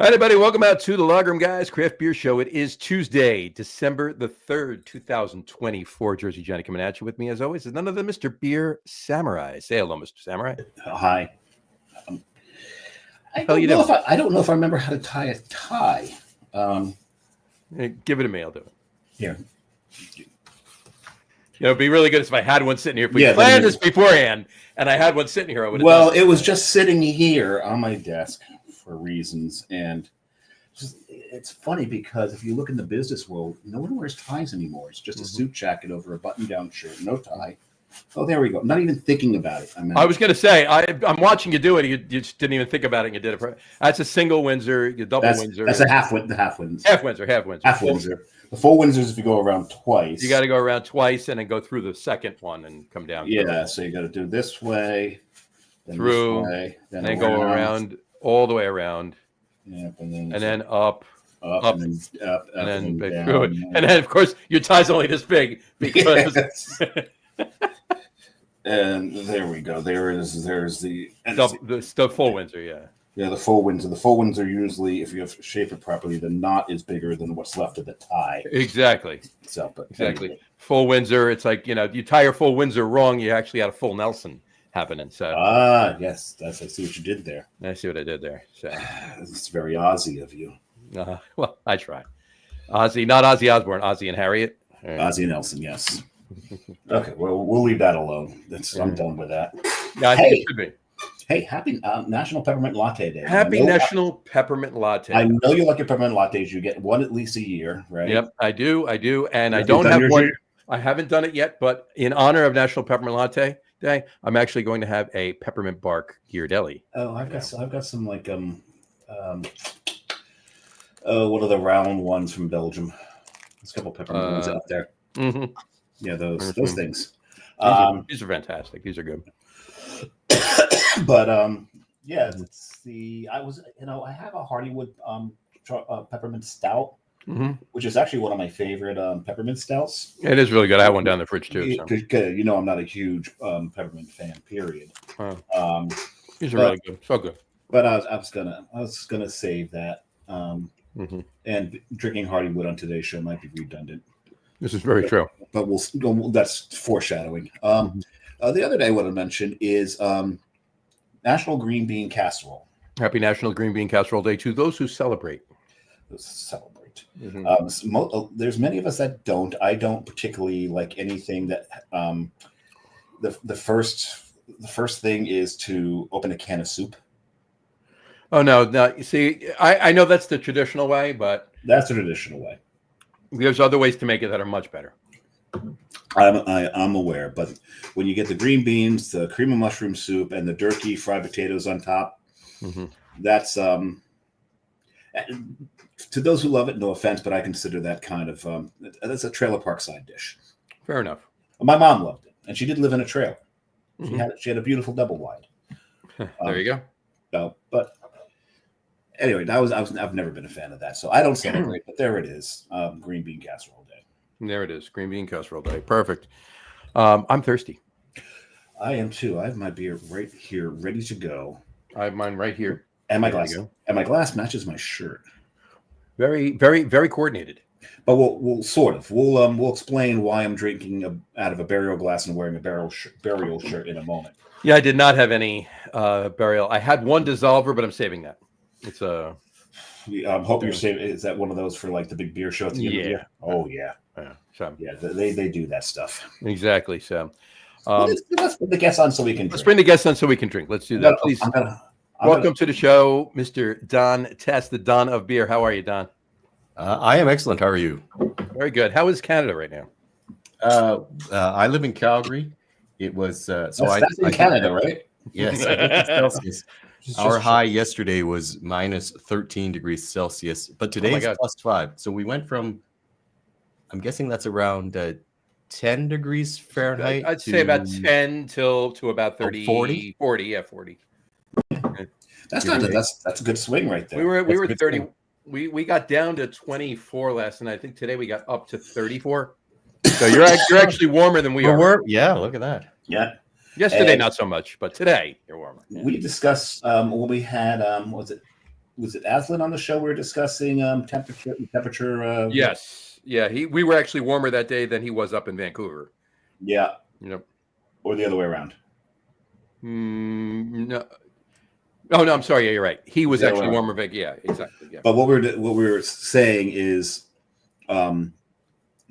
right, everybody, welcome out to the Logroom Guys Craft Beer Show. It is Tuesday, December the 3rd, 2024. Jersey Johnny coming at you. With me, as always, is none other than Mr. Beer Samurai. Say hello, Mr. Samurai. Hi. I don't know if I remember how to tie a tie. Give it to me. I'll do it. Here. It'd be really good if I had one sitting here. If we planned this beforehand and I had one sitting here, I would have done it was just sitting here on my desk for reasons. And it's funny because if you look in the business world, no one wears ties anymore. It's just a suit jacket over a button-down shirt, no tie. Oh, there we go. Not even thinking about it. I was going to say, I'm watching you do it. You just didn't even think about it and you did it. That's a single Windsor, double Windsor. That's a half Windsor. Half Windsor. Half Windsor. The full Windsors, if you go around twice. You got to go around twice and then go through the second one and come down. Yeah, so you got to do this way, then through, this way, then go around, all the way around. Yep, and then up, and then up, and then down, through it. And then, of course, your tie's only this big because. Yes. And there we go. There's the full Windsor, yeah. Yeah, the full Windsor. The full Windsor usually, if you shape it properly, the knot is bigger than what's left of the tie. Exactly. Anyway. Full Windsor. It's like, you tie your full Windsor wrong, you actually had a full Nelson happening. So yes, I see what you did there. I see what I did there. So it's very Aussie of you. Well, I try. Ozzy, not Ozzy Osbourne. Ozzy and Harriet. Ozzy and Nelson, yes. Okay, well, we'll leave that alone. I'm done with that. Yeah, I think it should be. Hey, happy National Peppermint Latte Day. Happy National Peppermint Latte. I know you like your peppermint lattes. You get one at least a year, right? Yep, I do. And I don't have one. I haven't done it yet, but in honor of National Peppermint Latte Day, I'm actually going to have a peppermint bark Ghirardelli. Oh, I've got some like what are the round ones from Belgium? There's a couple peppermint ones out there. Mm-hmm. Yeah, those things. These are fantastic. These are good. But yeah, I have a Hardywood peppermint stout, which is actually one of my favorite peppermint stouts. It is really good. I have one down in the fridge too. So. I'm not a huge peppermint fan. Period. These are really good. So good. But I was gonna save that. And drinking Hardywood on today's show might be redundant. This is very true. But that's foreshadowing. The other day, what I mentioned is National Green Bean Casserole. Happy National Green Bean Casserole Day to those who celebrate. There's many of us that don't. I don't particularly like anything that the first thing is to open a can of soup. Oh no! You see, I know that's the traditional way, but that's the traditional way. There's other ways to make it that are much better. I'm aware, but when you get the green beans, the cream of mushroom soup, and the jerky fried potatoes on top, that's to those who love it. No offense, but I consider that kind of that's a trailer park side dish. Fair enough. My mom loved it, and she did live in a trailer. She had a beautiful double wide. There you go. But anyway, I've never been a fan of that, so I don't celebrate. But there it is, green bean casserole day. There it is, green bean casserole day. Perfect. I'm thirsty. I am too. I have my beer right here, ready to go. I have mine right here. And my glass. And my glass matches my shirt. Very, very, very coordinated. But we'll sort of. We'll explain why I'm drinking out of a burial glass and wearing a burial shirt in a moment. Yeah, I did not have any burial. I had one dissolver, but I'm saving that. It's a. I hope you're saving. Is that one of those for like the big beer show at the end of the year? Oh yeah. So they do that stuff. Exactly. So let's bring the guests on so we can drink. Let's bring the guests on so we can drink. Let's do that. Please. Welcome to the show, Mr. Don Tse, the Don of Beer. How are you, Don? I am excellent. How are you? Very good. How is Canada right now? I live in Calgary. It was that's in Canada, right? Yes, Celsius. Our high yesterday was minus 13 degrees Celsius, but today is plus 5. So we went from, I'm guessing that's around 10 degrees Fahrenheit. I'd say about 10 to about 30, 40. 40, yeah, 40. That's a good swing right there. We were 30. We got down to 24 last night. I think today we got up to 34. So you're actually warmer than we are. Yeah, look at that. Yeah. Yesterday, not so much, but today you're warmer. Yeah. We discussed when we had was it Aslan on the show? We were discussing temperature. Yes, yeah. We were actually warmer that day than he was up in Vancouver. Yeah. Yep. Or the other way around. No. Oh no, I'm sorry. Yeah, you're right. He was actually warmer. Yeah, exactly. Yeah. But what we're saying is,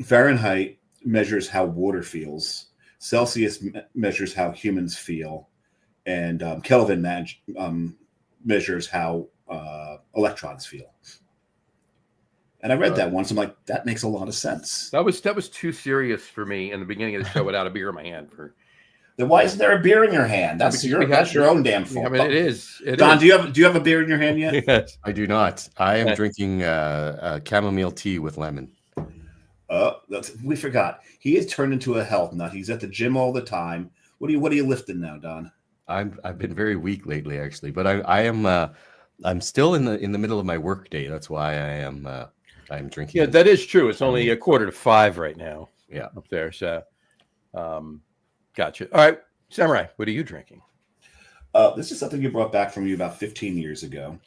Fahrenheit measures how water feels. Celsius measures how humans feel, and Kelvin measures how electrons feel. And I read that once. I'm like, that makes a lot of sense. That was too serious for me in the beginning of the show without a beer in my hand. Then why isn't there a beer in your hand? That's your own damn fault. I mean, it is. Don, do you have a beer in your hand yet? Yes. I do not. I am drinking chamomile tea with lemon. We forgot. He has turned into a health nut. He's at the gym all the time. What are you lifting now, Don? I've been very weak lately, actually, but I'm still in the middle of my work day. That's why I'm drinking. Yeah, that is true. It's only 4:45 right now. Yeah, up there. So, gotcha. All right, Samurai, what are you drinking? This is something you brought back from me about 15 years ago.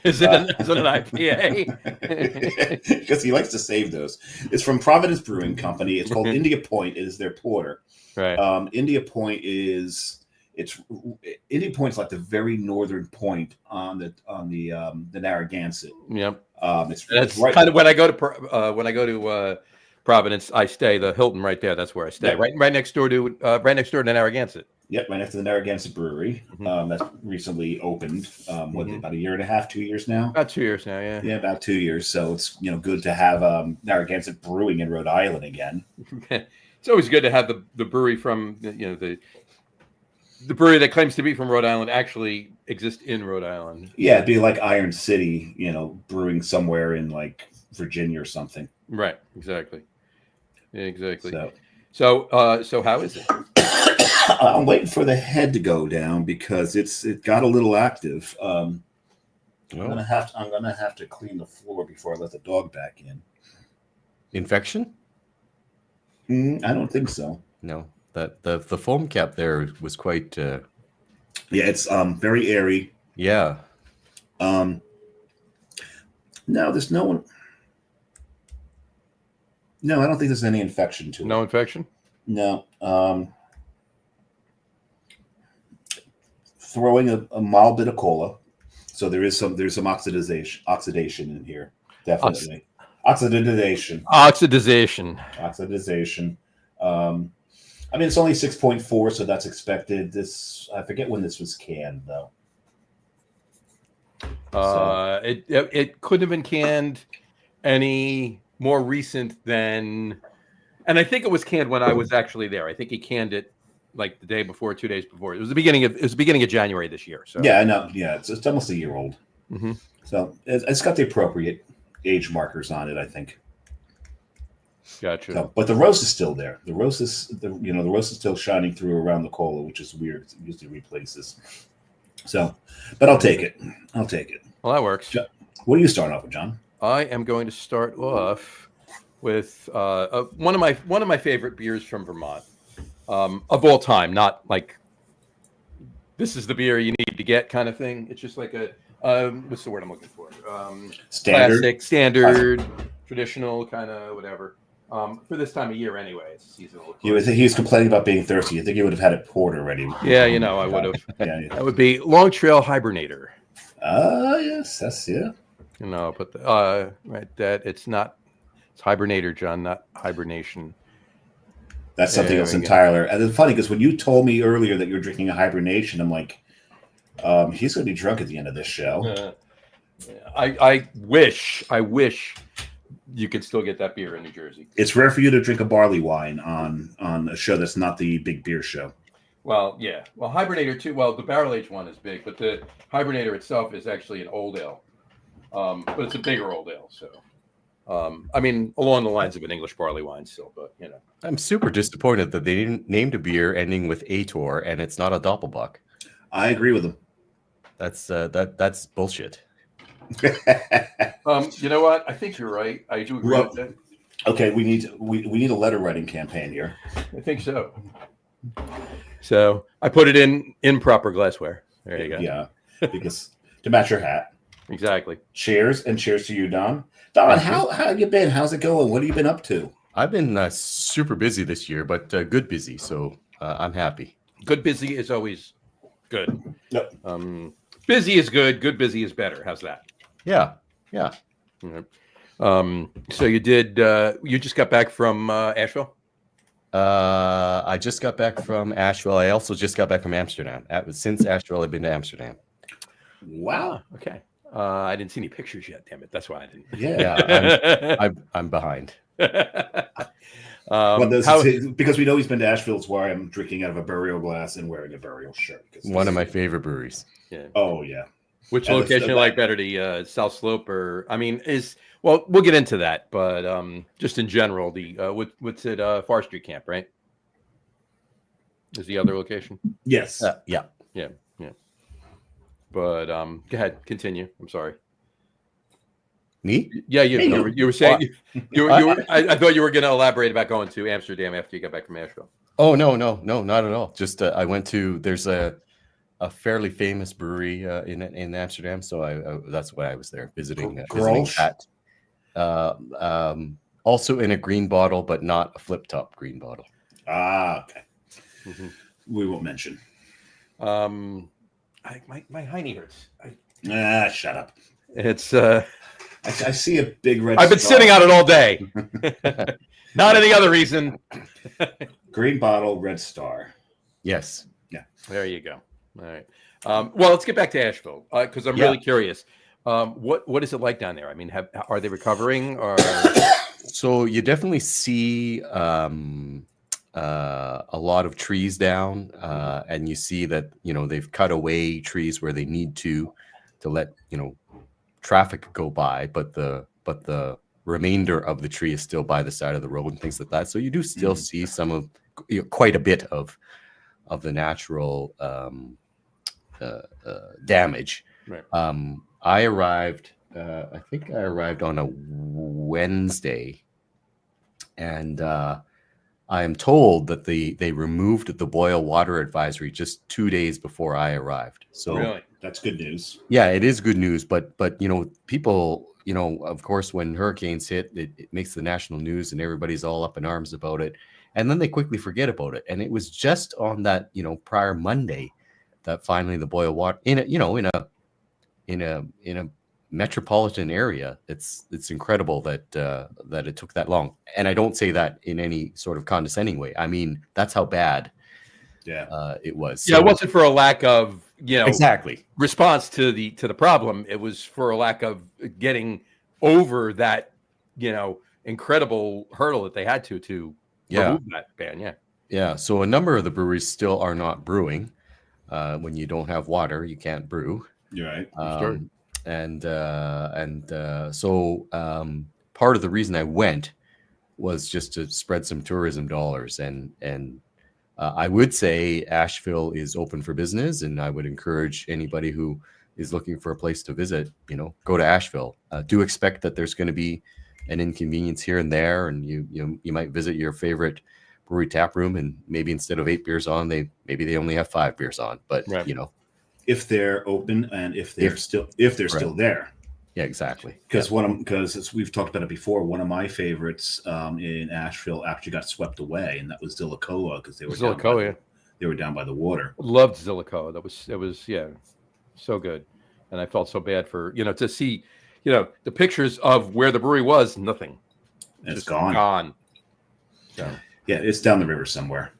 Is it an IPA? Because he likes to save those. It's from Providence Brewing Company. It's called India Point. It is their porter. Right. India Point is like the very northern point on the Narragansett. Yep. It's right kind of when I go to Providence, I stay the Hilton right there. That's where I stay. Yeah. Right next door to Narragansett. Yep, right next to the Narragansett Brewery. That's recently opened. About a year and a half, 2 years now? About 2 years now, yeah. Yeah, about 2 years. So it's good to have Narragansett Brewing in Rhode Island again. It's always good to have the brewery from the brewery that claims to be from Rhode Island actually exist in Rhode Island. Yeah, it'd be like Iron City, brewing somewhere in like Virginia or something. Right. Exactly. So how is it? I'm waiting for the head to go down because it got a little active. I'm gonna have to clean the floor before I let the dog back in. Infection? I don't think so. No, that the foam cap there was quite. Yeah, it's very airy. Yeah. No, there's no one. No, I don't think there's any infection to it. No infection? No. Throwing a mild bit of cola, so there's some oxidation in here, definitely. Oxidization. I mean, it's only 6.4, so that's expected. I forget when this was canned, though. It couldn't have been canned any more recent than, and I think it was canned when I was actually there. I think he canned it like the day before, 2 days before. It was the beginning of January this year. So yeah, I know. Yeah, it's almost a year old. Mm-hmm. So it's got the appropriate age markers on it, I think. Gotcha. So, but the roast is still there. The roast is still shining through around the cola, which is weird. It usually replaces. So, but I'll take it. Well, that works. What are you starting off with, John? I am going to start off with one of my favorite beers from Vermont of all time. Not like this is the beer you need to get kind of thing. It's just like a what's the word I'm looking for? Classic, standard, traditional kind of whatever. For this time of year, anyway, it's seasonal. He was complaining about being thirsty. I think he would have had it poured already. Yeah, I would have. Yeah. That would be Long Trail Hibernator. Yes, that's yeah. But right, that it's Hibernator, John, not hibernation. That's something else entirely. And it's funny because when you told me earlier that you're drinking a hibernation, I'm like, he's going to be drunk at the end of this show. I wish you could still get that beer in New Jersey. It's rare for you to drink a barley wine on a show that's not the big beer show. Well, yeah. Well, Hibernator too. Well, the barrel aged one is big, but the Hibernator itself is actually an old ale. But it's a bigger old ale. So, I mean, along the lines of an English barley wine still, but I'm super disappointed that they didn't name a beer ending with Ator and it's not a Doppelbock. I agree with them. That's bullshit. You know what? I think you're right. I do agree with that. Okay, we need a letter writing campaign here. I think so. So I put it in proper glassware. There you go. Yeah, because to match your hat. Exactly. Cheers, and cheers to you, Don. Don, how have you been? How's it going? What have you been up to? I've been super busy this year, but good busy, so I'm happy. Good busy is always good. Yep. Busy is good. Good busy is better. How's that? Yeah. So you did. You just got back from Asheville. I just got back from Asheville. I also just got back from Amsterdam. Since Asheville, I've been to Amsterdam. Wow. Okay. I didn't see any pictures yet. Damn it. That's why I didn't. Yeah. I'm behind. Because we know he's been to Asheville, it's why I'm drinking out of a burial glass and wearing a burial shirt. One of my favorite breweries. Yeah. Oh yeah. Which location you like better, the South Slope or we'll get into that, but just in general, the what's it Forestry Camp, right? Is the other location? Yes. Yeah. But go ahead, continue. I'm sorry. Me? Yeah, you were saying I thought you were going to elaborate about going to Amsterdam after you got back from Asheville. Oh no, not at all. Just I went to there's a fairly famous brewery in Amsterdam, so that's why I was there visiting that. Also in a green bottle, but not a flip top green bottle. Okay. Mm-hmm. We won't mention. My hiney hurts. Shut up. It's I see a big red. I've been sitting on it all day. Not any other reason. Green bottle, red star. Yes. Yeah. There you go. All right. Well, let's get back to Asheville because I'm really curious. What is it like down there? I mean, are they recovering? Or so you definitely see a lot of trees down, and you see that they've cut away trees where they need to let traffic go by, but the remainder of the tree is still by the side of the road and things like that. So you do still see some of quite a bit of the natural damage. Right. I arrived. I think I arrived on a Wednesday, and I am told that they removed the boil water advisory just 2 days before I arrived. So really, that's good news. Yeah, it is good news. But people, of course, when hurricanes hit, it makes the national news, and everybody's all up in arms about it, and then they quickly forget about it. And it was just on that prior Monday that finally the boil water in a metropolitan area. It's incredible that it took that long. And I don't say that in any sort of condescending way. I mean, that's how bad it was. So, it wasn't for a lack of exactly response to the problem. It was for a lack of getting over that incredible hurdle that they had to remove that ban. Yeah. So a number of the breweries still are not brewing. When you don't have water, you can't brew. You're right. So part of the reason I went was just to spread some tourism dollars, and I would say Asheville is open for business, and I would encourage anybody who is looking for a place to visit, go to Asheville. Do expect that there's going to be an inconvenience here and there, and you might visit your favorite brewery tap room, and maybe instead of 8 beers on, they only have 5 beers on, but if they're open and if they're still there. Yeah, exactly. Because as we've talked about it before, one of my favorites in Asheville actually got swept away, and that was Zillicoa, because they were down by the water. Loved Zillicoa. It was so good, and I felt so bad for to see the pictures of where the brewery was. Nothing. It's gone. So. Yeah, it's down the river somewhere.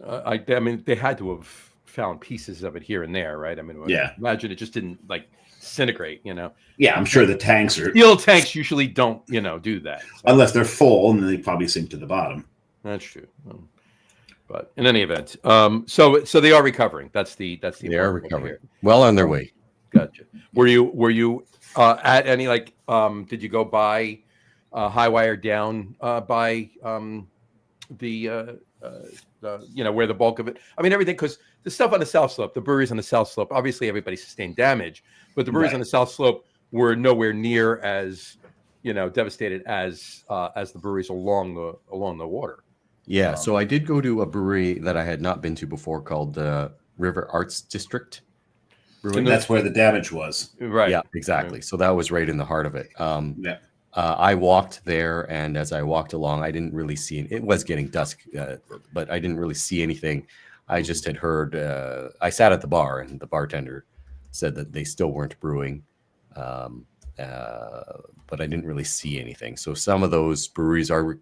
I mean, they had to have found pieces of it here and there, right? I mean, imagine it just didn't disintegrate, Yeah, I'm sure the tanks are... Steel tanks usually don't, do that. So. Unless they're full, and they probably sink to the bottom. That's true. But in any event, so they are recovering. They are recovering. Well on their way. Gotcha. Were you at any did you go by high wire down by where the bulk of it? I mean, everything, because the stuff on the South Slope, the breweries on the South Slope, obviously everybody sustained damage, but the breweries on the South Slope were nowhere near as devastated as the breweries along the water. Yeah, so I did go to a brewery that I had not been to before called River Arts District. Brewing. That's where the damage was. Right. Yeah, exactly. Right. So that was right in the heart of it. Yeah. I walked there, and as I walked along, I didn't really see it. It was getting dusk, but I didn't really see anything. I just had heard. I sat at the bar, and the bartender said that they still weren't brewing, but I didn't really see anything. So some of those breweries are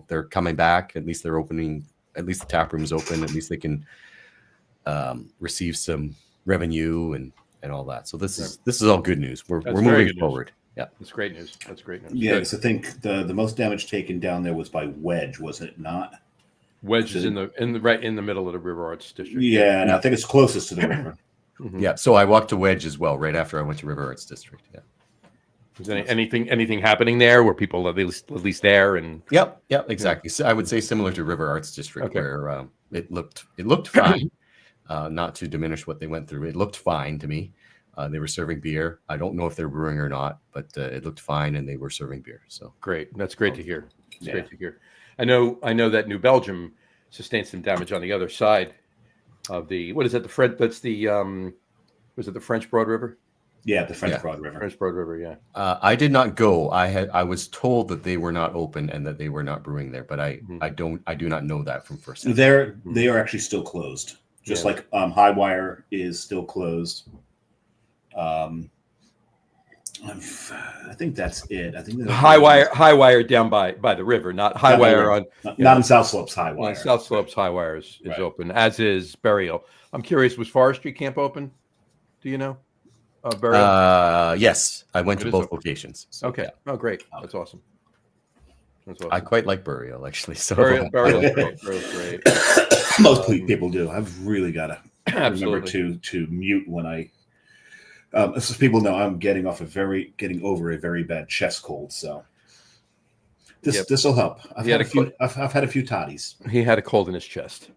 they're coming back. At least they're opening. At least the tap room is open. At least they can receive some revenue and all that. So this is all good news. We're moving forward. Yeah, that's great news. That's great news. Yeah, because I think the most damage taken down there was by Wedge, was it not? Wedge is in the middle of the River Arts District. Yeah, and I think it's closest to the river. Mm-hmm. Yeah, so I walked to Wedge as well right after I went to River Arts District. Yeah. Is anything happening there where people at least there and? Yep, exactly. So I would say similar to River Arts District, where it looked fine. Not to diminish what they went through, it looked fine to me. They were serving beer. I don't know if they're brewing or not, but it looked fine, and they were serving beer. So great. That's great to hear. It's great to hear. I know that New Belgium sustained some damage on the other side of the. What is that? That's the. Was it the French Broad River? Yeah, the French Broad River. French Broad River. Yeah. I did not go. I was told that they were not open and that they were not brewing there, but I do not know that from first hand. They are actually still closed. Just like Highwire is still closed. I think that's it. I think Highwire down by the river, not Highwire on not in South Slopes. Highwire. On South Slopes, Highwire is open, as is Burial. I'm curious, was Forestry Camp open? Do you know? Burial. Yes, I went to both locations. So, okay. Oh, great. That's awesome. I quite like Burial, actually. So Burial's great. Burial's great. Most people do. I've really got to remember to mute when I. So people know I'm getting over a very bad chest cold. So this will help. I've had a few toddies. He had a cold in his chest.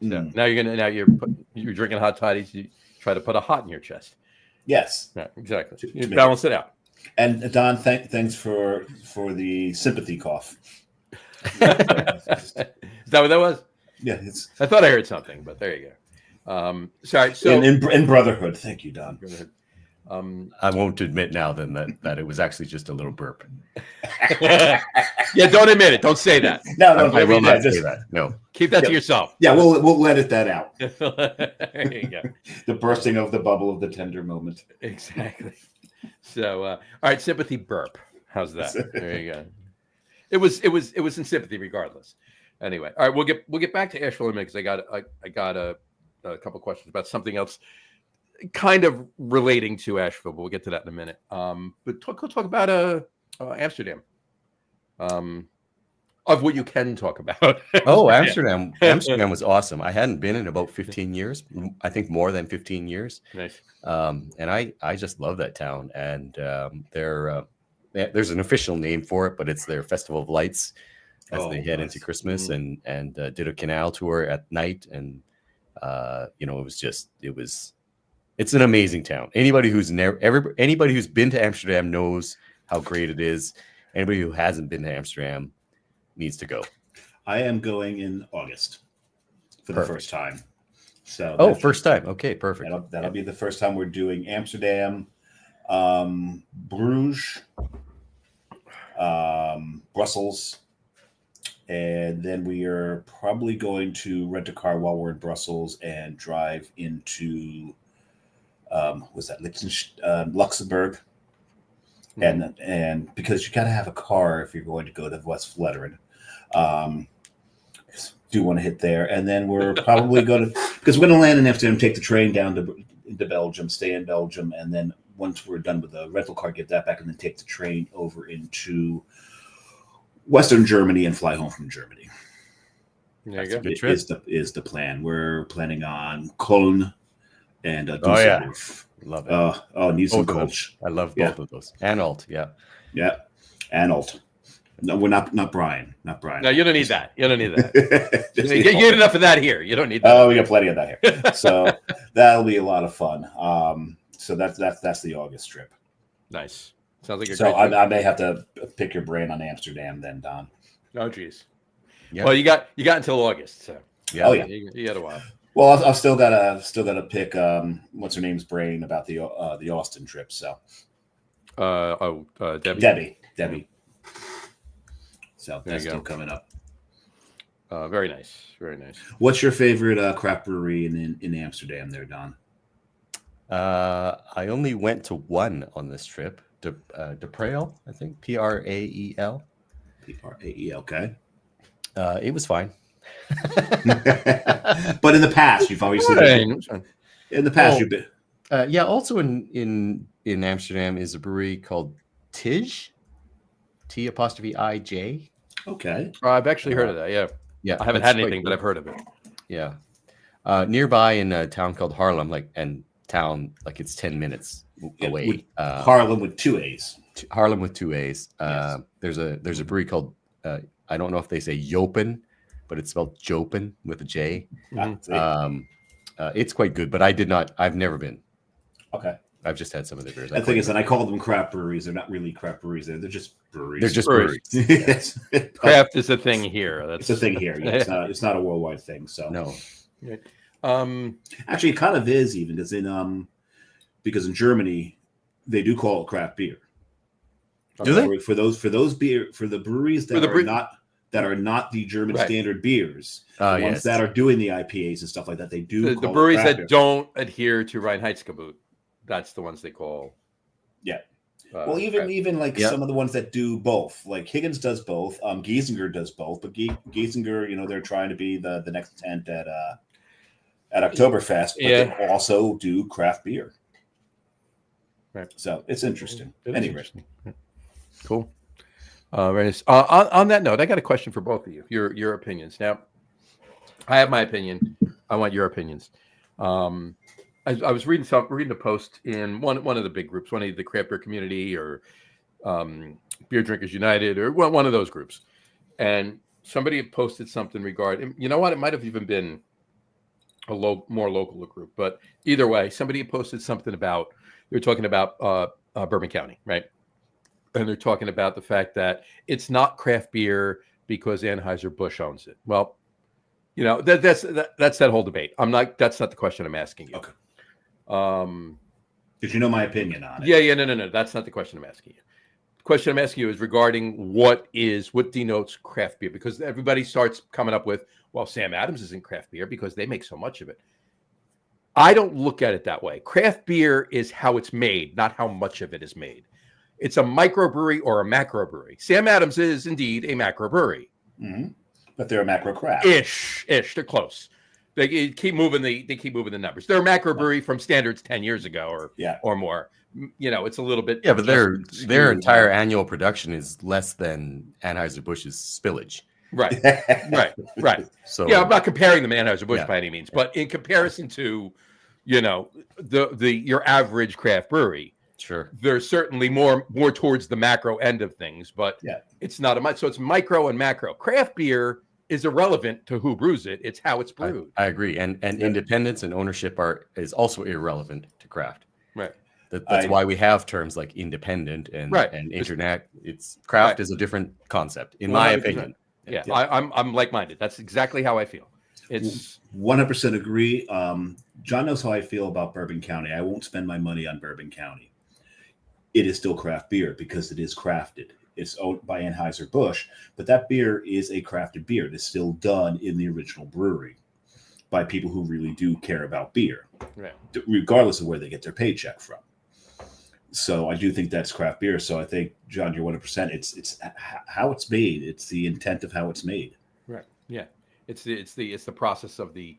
No. Now you're drinking hot toddies. You try to put a hot in your chest. Yes. Yeah, exactly. You balance it out. And Don, thanks for the sympathy cough. Is that what that was? Yeah, I thought I heard something, but there you go. Sorry. So in brotherhood, thank you, Don. I won't admit now then that it was actually just a little burp. Yeah, don't admit it. Don't say that. No, I will not say that. No, keep that to yourself. Yeah, we'll edit that out. There you go. The bursting of the bubble of the tender moment. Exactly. So, all right, sympathy burp. How's that? There you go. It was in sympathy regardless. Anyway, all right, we'll get back to Asheville in a minute because I got a couple questions about something else, kind of relating to Asheville. But we'll get to that in a minute. But talk about Amsterdam. Of what you can talk about. Oh, Amsterdam! Amsterdam was awesome. I hadn't been in about 15 years. I think more than 15 years. Nice. And I just love that town. And there's an official name for it, but it's their Festival of Lights as they head into Christmas. And did a canal tour at night. And it's an amazing town. Anybody who's been to Amsterdam knows how great it is. Anybody who hasn't been to Amsterdam needs to go. I am going in August for the first time. So first time. Okay, perfect. That'll be the first time we're doing Amsterdam, Bruges, Brussels, and then we are probably going to rent a car while we're in Brussels and drive into Luxembourg. And because you got to have a car if you're going to go to West Vleteren. Do want to hit there, and then we're probably going to because we're going to land in Amsterdam, take the train down to Belgium, stay in Belgium, and then once we're done with the rental car, get that back, and then take the train over into Western Germany and fly home from Germany. There you go. Good trip. Is the plan? We're planning on Cologne and Dusseldorf. Love it. Need some coach. I love both of those. Anhalt, yeah, Anhalt. No, we're not Brian. Not Brian. No, you don't need that. You don't need that. you get enough of that here. You don't need that. Oh, we got plenty of that here. So that'll be a lot of fun. So that's the August trip. Nice. Sounds like a so great trip. I may have to pick your brain on Amsterdam then, Don. Oh, geez. Yeah. Well, you got until August. So yeah. You got a while. Well, I've still gotta pick what's her name's brain about the Austin trip. So Debbie. Debbie. So that's still coming up. Very nice, very nice. What's your favorite craft brewery in Amsterdam, there, Don? I only went to one on this trip. De Prael, I think. Prael. Prael. Okay. It was fine. But in the past, you've obviously been, in the past you've been. Yeah. Also in Amsterdam is a brewery called Tij. T''ij. Okay. I've actually heard of that. Yeah. Yeah. I haven't had anything, but I've heard of it. Yeah. Nearby in a town called Haarlem, it's 10 minutes away. Haarlem with 2 A's. Haarlem with 2 A's. Yes. There's a brewery called I don't know if they say Jopen, but it's spelled Jopen with a J. Mm-hmm. It's quite good, but I've never been. Okay. I've just had some of their beers. The thing is that I call them craft breweries. They're not really craft breweries. They're just breweries. They're just breweries. Yes. Craft is a thing here. It's a thing here. Yeah, it's not a worldwide thing. So no. Actually, it kind of is even because in Germany they do call it craft beer. Do they? For the breweries that are not the German standard beers, the ones that are doing the IPAs and stuff like that, they do the breweries that don't adhere to Reinheitsgebot. That's the ones they call. Yeah. Well, even like some of the ones that do both, like Higgins does both, Giesinger does both, but Giesinger, they're trying to be the next tent at Oktoberfest, but they also do craft beer. Right. So it's interesting. Anyway. Interesting. Cool. Very nice. On that note, I got a question for both of you. Your opinions. Now, I have my opinion. I want your opinions. I was reading a post in one of the big groups, one of the craft beer community or Beer Drinkers United or one of those groups, and somebody had posted something regarding. You know what? It might have even been a more local group, but either way, somebody had posted something about. They were talking about Bourbon County, right? And they're talking about the fact that it's not craft beer because Anheuser-Busch owns it. Well, that's that whole debate. That's not the question I'm asking you. Okay. Because you know my opinion on it. Yeah, no. That's not the question I'm asking you. The question I'm asking you is regarding what denotes craft beer, because everybody starts coming up with, well, Sam Adams isn't craft beer because they make so much of it. I don't look at it that way. Craft beer is how it's made, not how much of it is made. It's a microbrewery or a macrobrewery. Sam Adams is indeed a macrobrewery. Mm-hmm. But they're a macro craft. Ish. They're close. They keep moving the numbers. They're a macrobrewery from standards 10 years ago or more. It's a little bit. Yeah, but their entire annual production is less than Anheuser-Busch's spillage. Right. So I'm not comparing them to Anheuser-Busch by any means, but in comparison to, your average craft brewery, sure, there's certainly more towards the macro end of things, but it's not so it's micro and macro. Craft beer is irrelevant to who brews it; it's how it's brewed. I agree, and independence and ownership is also irrelevant to craft. Right. That's why we have terms like independent and internet. It's craft is a different concept, in my opinion. Yeah. I'm like-minded. That's exactly how I feel. It's 100% agree. John knows how I feel about Bourbon County. I won't spend my money on Bourbon County. It is still craft beer because it is crafted. It's owned by Anheuser-Busch, but that beer is a crafted beer. It is still done in the original brewery by people who really do care about beer, regardless of where they get their paycheck from. So I do think that's craft beer. So I think, John, you're 100%. It's how it's made. It's the intent of how it's made. Right. Yeah. It's the process of the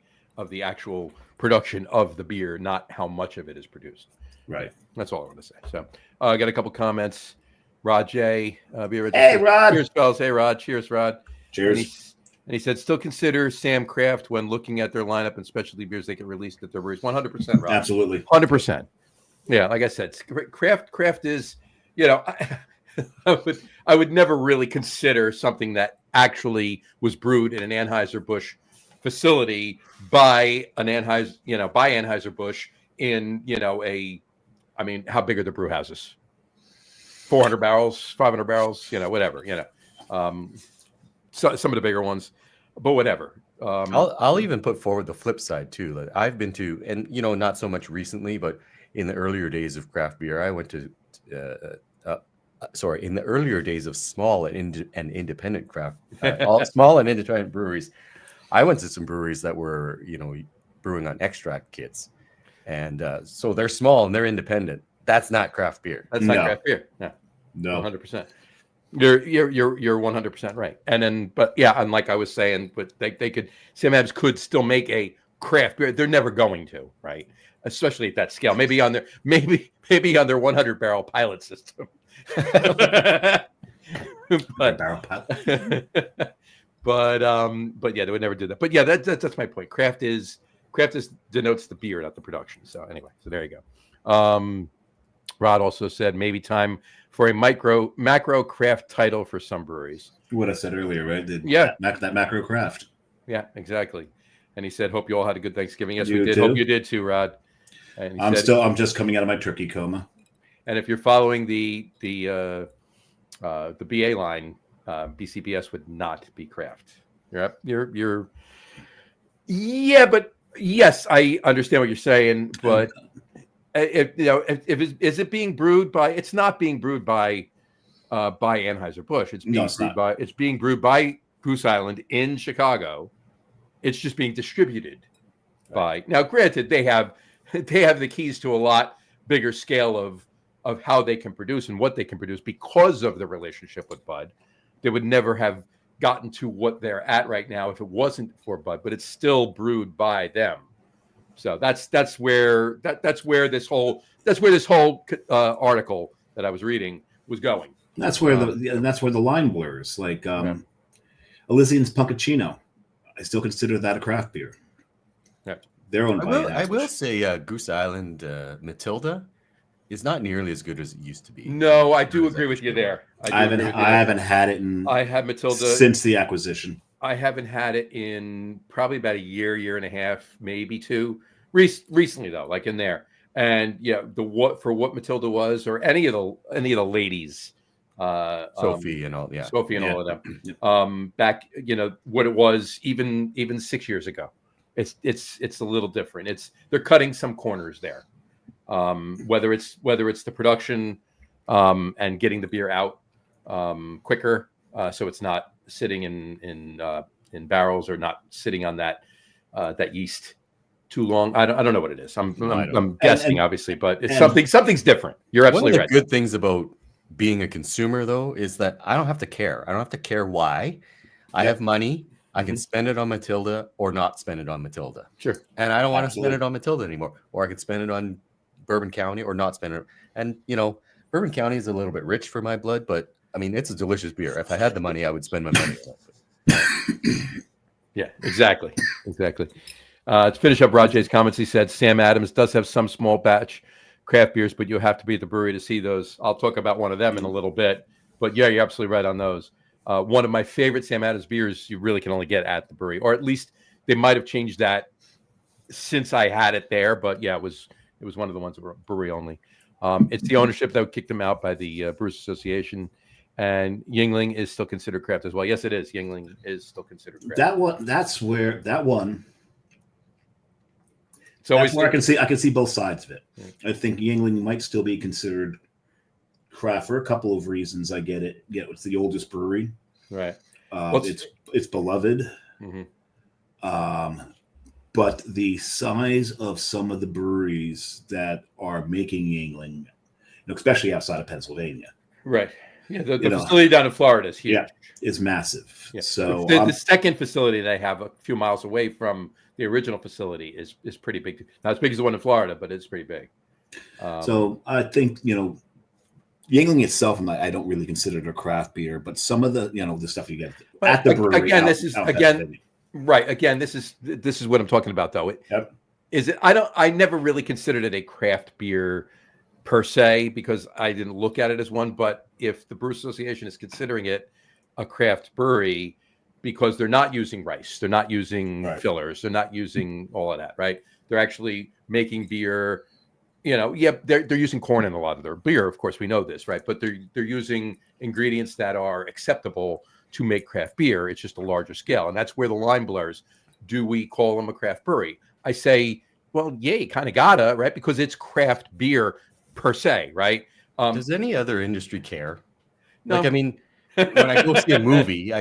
actual production of the beer, not how much of it is produced. Right. That's all I want to say. So I got a couple comments. Rod J. Beer Hey, Rod. Cheers, fellas. Hey, Rod. Cheers, Rod. Cheers. And he said, still consider Sam Craft when looking at their lineup and specialty beers they get released at their breweries. 100%, Rod. Absolutely. 100%. Yeah, like I said, craft is, I would never really consider something that actually was brewed in an Anheuser-Busch facility by Anheuser-Busch in, how big are the brew houses? 400 barrels, 500 barrels, whatever, so some of the bigger ones, but whatever. I'll even put forward the flip side too. Like I've been to, and not so much recently, but in the earlier days of craft beer, I went to, in the earlier days of small and independent craft, all small and independent breweries, I went to some breweries that were, brewing on extract kits, and so they're small and they're independent. That's not craft beer. That's not craft beer. No, 100%. You're 100% right. And then, but yeah, and like I was saying, but they could, Sam Adams could still make a craft beer. They're never going to, right? Especially at that scale. Maybe on their 100 barrel pilot system. but yeah, they would never do that. But yeah, that's my point. Craft denotes the beer, not the production. So anyway, so there you go. Rod also said maybe time for a macro craft title for some breweries. What I said earlier, right? That macro craft. Yeah, exactly. And he said, "Hope you all had a good Thanksgiving." Yes, we did. Hope you did too, Rod. And I'm just coming out of my turkey coma. And if you're following the BA line, BCBS would not be craft. You're. Yeah, but yes, I understand what you're saying, but. Is it being brewed by? It's not being brewed by Anheuser-Busch. It's being brewed by Goose Island in Chicago. It's just being distributed by. Now, granted, they have the keys to a lot bigger scale of how they can produce and what they can produce because of the relationship with Bud. They would never have gotten to what they're at right now if it wasn't for Bud, but it's still brewed by them. So that's where this whole article that I was reading was going. That's where the line blurs. Like Elysian's Punkachino, I still consider that a craft beer. Yeah, they're owned by. I will say Goose Island Matilda is not nearly as good as it used to be. No, I do agree with you there. I haven't had it I had Matilda since the acquisition. I haven't had it in probably about a year and a half, maybe two. Recently though, like in there, and yeah, what Matilda was, or any of the ladies, Sophie and all of them, back, what it was even 6 years ago. It's a little different. They're cutting some corners there, whether it's the production, and getting the beer out quicker, so it's not sitting in barrels or not sitting on that yeast too long. I don't know what it is. I'm guessing, obviously, but it's something's different. You're absolutely right. One of the good things about being a consumer, though, is that I don't have to care. I don't have to care why. I have money. I can spend it on Matilda or not spend it on Matilda. Sure. And I don't want to spend it on Matilda anymore, or I could spend it on Bourbon County or not spend it. And Bourbon County is a little bit rich for my blood, but I mean, it's a delicious beer. If I had the money, I would spend my money on it. Yeah, exactly. To finish up Rajay's comments, he said Sam Adams does have some small batch craft beers, but you have to be at the brewery to see those. I'll talk about one of them in a little bit. But yeah, you're absolutely right on those. One of my favorite Sam Adams beers you really can only get at the brewery, or at least they might have changed that since I had it there. But yeah, it was one of the ones that were brewery only. It's the ownership that kicked them out by the Brewers Association. And Yuengling is still considered craft as well. Yes, it is. Yuengling is still considered craft. That's where that one. So that's where I can see both sides of it. I think Yuengling might still be considered craft for a couple of reasons. I get it. Yeah, it's the oldest brewery. Right. It's beloved. Mm-hmm. But the size of some of the breweries that are making Yuengling, especially outside of Pennsylvania. Right. Yeah, the facility down in Florida is huge. Yeah, is massive. Yeah. So the second facility they have a few miles away from the original facility is pretty big. Not as big as the one in Florida, but it's pretty big. So I think Yuengling itself, I don't really consider it a craft beer, but some of the the stuff you get at the brewery. Again, this is what I'm talking about, though. I never really considered it a craft beer per se, because I didn't look at it as one. But if the Brewers Association is considering it a craft brewery, because they're not using rice, they're not using fillers, they're not using all of that, right? They're actually making beer. They're using corn in a lot of their beer. Of course, we know this, right? But they're using ingredients that are acceptable to make craft beer. It's just a larger scale, and that's where the line blurs. do we call them a craft brewery? I say, well, yeah, you kind of gotta, right? Because it's craft beer per se, right? Does any other industry care? No. Like, I mean, when I go see a movie, I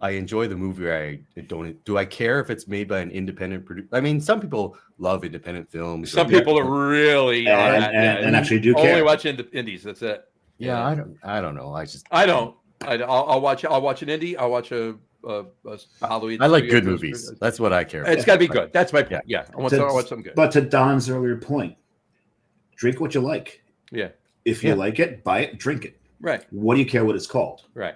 enjoy the movie. Do I care if it's made by an independent producer? I mean, some people love independent films. Some people are really on that, and actually do only care. watch indies. That's it. Yeah, I don't know. I don't. I'll watch an indie. I'll watch a Hollywood. I like good movies. That's what I care about. It's got to be good. That's my point. Yeah, I want something good. But to Don's earlier point, drink what you like. Yeah. If you like it, buy it, drink it. Right. What do you care what it's called? Right.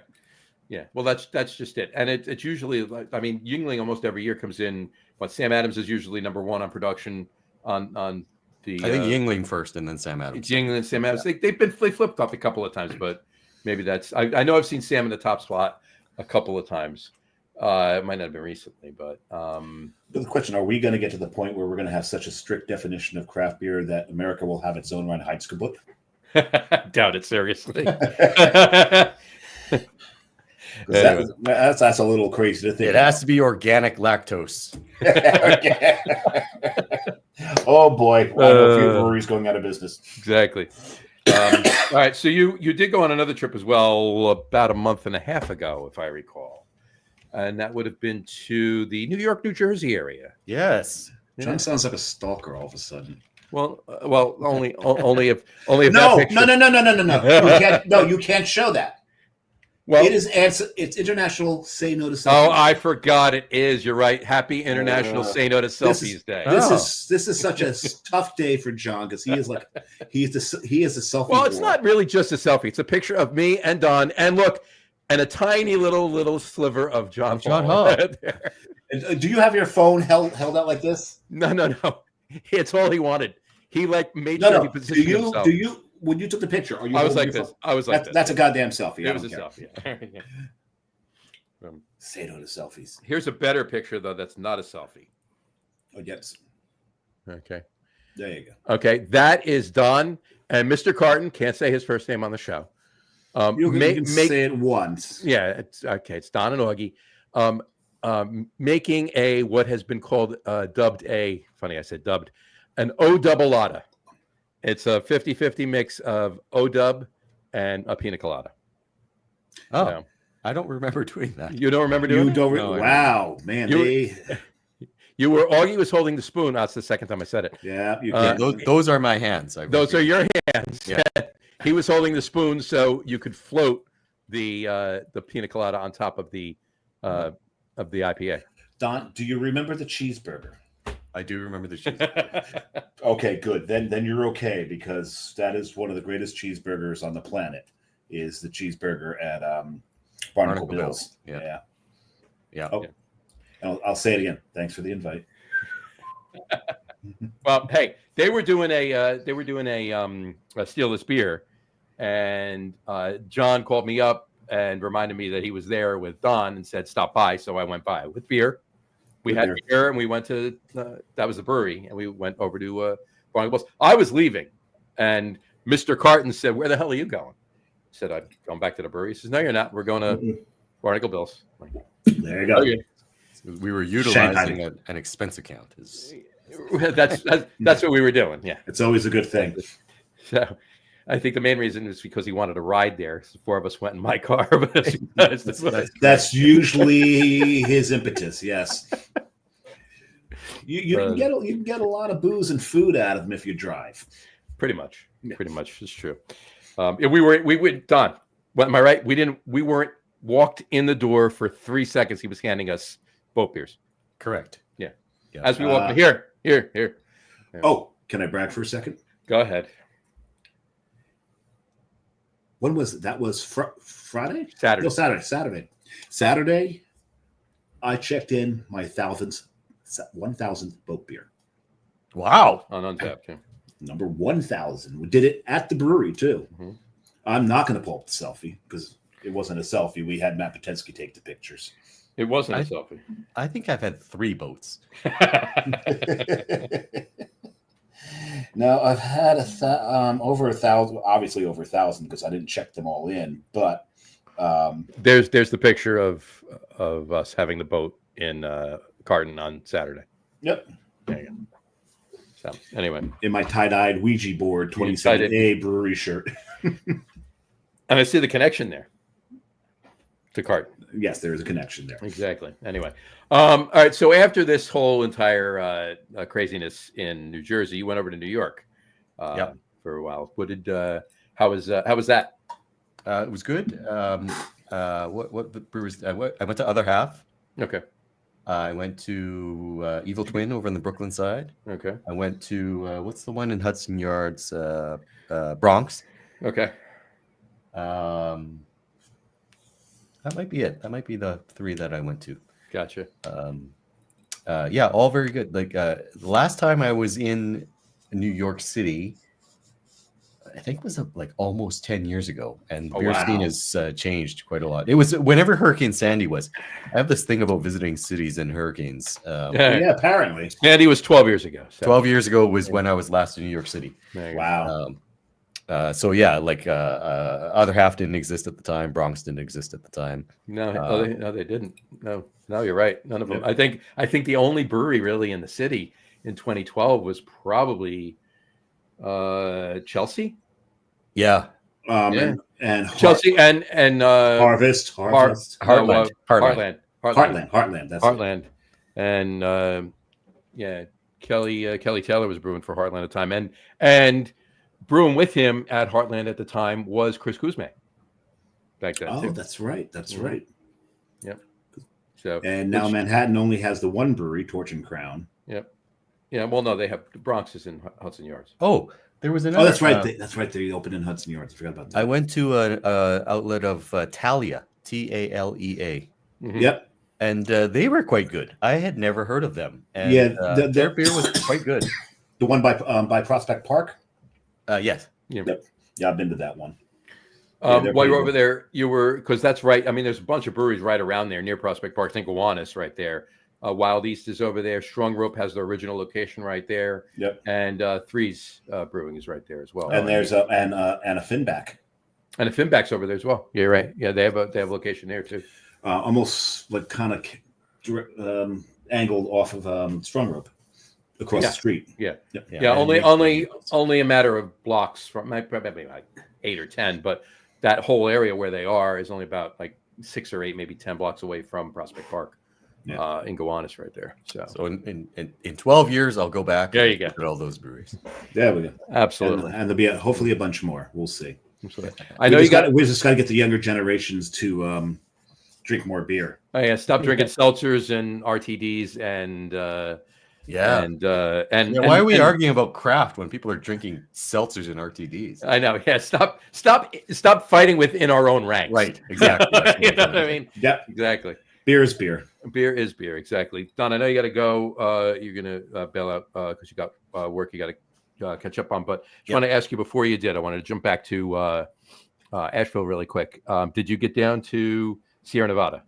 Yeah. Well, that's just it. And it's usually, I mean, Yuengling almost every year comes in. What Sam Adams is usually number one on production on the. I think Yuengling first, and then Sam Adams. It's Yuengling and Sam Adams. Yeah. They flipped up a couple of times, but maybe that's. I know I've seen Sam in the top spot a couple of times. It might not have been recently, but. But the question: are we going to get to the point where we're going to have such a strict definition of craft beer that America will have its own Reinheitsgebot? Doubt it seriously. Anyway. That's a little crazy to think. It has to be organic lactose. Oh boy, a few breweries going out of business. Exactly. All right, so you did go on another trip as well about a month and a half ago, if I recall, and that would have been to the New York, New Jersey area. Yes. John sounds like a stalker all of a sudden. Well, only if no. You can't show that. Well, it's International Say No to Selfies. Oh, I forgot it is. You're right. Happy International Say No to Selfies Day. This is such a tough day for John because he is a selfie. Well, it's not really just a selfie. It's a picture of me and Don, and look, and a tiny little sliver of John Hall. Do you have your phone held out like this? No. It's all he wanted. He made sure he positioned himself. Do you? When you took the picture, I was like this. That's a goddamn selfie. It was a selfie. Say no to selfies. Here's a better picture though. That's not a selfie. Oh yes. Okay. There you go. Okay, that is Don and Mr. Carton. Can't say his first name on the show. You can say it once. Yeah, it's okay. It's Don and Augie. Making what has been called dubbed an O-double-lada. It's a 50-50 mix of O-dub and a pina colada. Oh, so, I don't remember doing that. You don't remember doing it? Wow, man. Augie was holding the spoon. That's the second time I said it. Yeah, you can. Those are my hands. Those are your hands. Yeah. He was holding the spoon so you could float the pina colada on top of the IPA. Don, do you remember the cheeseburger? I do remember the cheeseburger. Okay, good. Then you're okay because that is one of the greatest cheeseburgers on the planet. Is the cheeseburger at Barnacle Bill's? Yeah. Oh, yeah. I'll say it again. Thanks for the invite. Well, hey, they were doing a Steal This Beer, and John called me up and reminded me that he was there with Don and said stop by. So I went by with beer. We had beer and we went to that was the brewery, and we went over to Barnacle Bill's. I was leaving, and Mr. Carton said, "Where the hell are you going?" I said, "I'm going back to the brewery." He says, "No, you're not. We're going to Barnacle Bill's." There you go. Okay. We were utilizing an expense account. That's what we were doing. Yeah, it's always a good thing. So, I think the main reason is because he wanted to ride there. So 4 of us went in my car. That's usually his impetus. Yes, you can get a lot of booze and food out of him if you drive. Pretty much, it's true. We went Don. Am I right? We weren't walked in the door for 3 seconds. He was handing us both beers. Correct. Yeah. As we walked here. Yeah. Oh, can I brag for a second? Go ahead. When was it? That was Friday? Saturday. No, Saturday, I checked in my 1,000th boat beer. Wow. On Untapped, yeah. Number 1,000. We did it at the brewery, too. Mm-hmm. I'm not going to pull up the selfie because it wasn't a selfie. We had Matt Patensky take the pictures. It wasn't a selfie. I think I've had 3 boats. No, I've had over 1,000, obviously over 1,000 because I didn't check them all in. But there's the picture of us having the boat in Carton on Saturday. Yep. There you go. So anyway, in my tie-dyed Ouija board 27A brewery shirt. And I see the connection there to Carton. Yes, there is a connection there. Exactly. Anyway, all right. So after this whole entire craziness in New Jersey, you went over to New York for a while. What did? How was that? It was good. What brewers? I went to Other Half. Okay. I went to Evil Twin over on the Brooklyn side. Okay. I went to what's the one in Hudson Yards, Bronx. Okay. That might be it. That might be the 3 that I went to. Gotcha. Yeah, all very good. Like the last time I was in New York City, I think it was like almost 10 years ago, and the beer scene has changed quite a lot. It was whenever Hurricane Sandy was. I have this thing about visiting cities and hurricanes. Yeah, apparently. Sandy was 12 years ago. So. 12 years ago was when I was last in New York City. Wow. So yeah, like Other Half didn't exist at the time. Bronx didn't exist at the time. No, they didn't. No, you're right. None of them. I think the only brewery really in the city in 2012 was probably Chelsea. Yeah. And Chelsea and Heartland. That's Heartland. And Kelly Taylor was brewing for Heartland at the time, and brewing with him at Heartland at the time was Chris Kuzma. Back then, too. That's right. Right. Yep. So now Manhattan only has the one brewery, Torch and Crown. Yep. Yeah. Well, no, they have the Bronx is in Hudson Yards. Oh, there was another. Oh, that's right. That's right. They opened in Hudson Yards. I forgot about that. I went to an outlet of Thalia, Talea. Mm-hmm. Yep. And they were quite good. I had never heard of them. And, their beer was quite good. The one by Prospect Park. Yes. Yeah. Yep. Yeah, I've been to that one. While you were over there, you were, because that's right. I mean, there's a bunch of breweries right around there near Prospect Park. I think Gowanus right there. Wild East is over there. Strong Rope has their original location right there. Yep. And Threes Brewing is right there as well. And there's a Finback. And a Finback's over there as well. Yeah, you're right. Yeah, they have a location there too. Almost like kind of angled off of Strong Rope across the street. Yeah. Yep. Yeah. Only a matter of blocks from probably like 8 or 10, but that whole area where they are is only about like 6 or 8, maybe 10 blocks away from Prospect Park. In Gowanus right there. So in 12 years, I'll go back. There you go. Look at all those breweries. There we go. Absolutely. And there'll be hopefully a bunch more. We'll see. Absolutely. I know we just got to get the younger generations to drink more beer. Oh yeah, stop drinking seltzers and RTDs and why are we arguing about craft when people are drinking seltzers and RTDs? I know. Yeah, stop fighting within our own ranks. Right. Exactly. You know what I mean? Yeah. Exactly. Beer is beer. Beer is beer. Exactly. Don, I know you got to go. You're gonna bail out because you got work you got to catch up on. But I want to ask you before you did. I wanted to jump back to Asheville really quick. Did you get down to Sierra Nevada?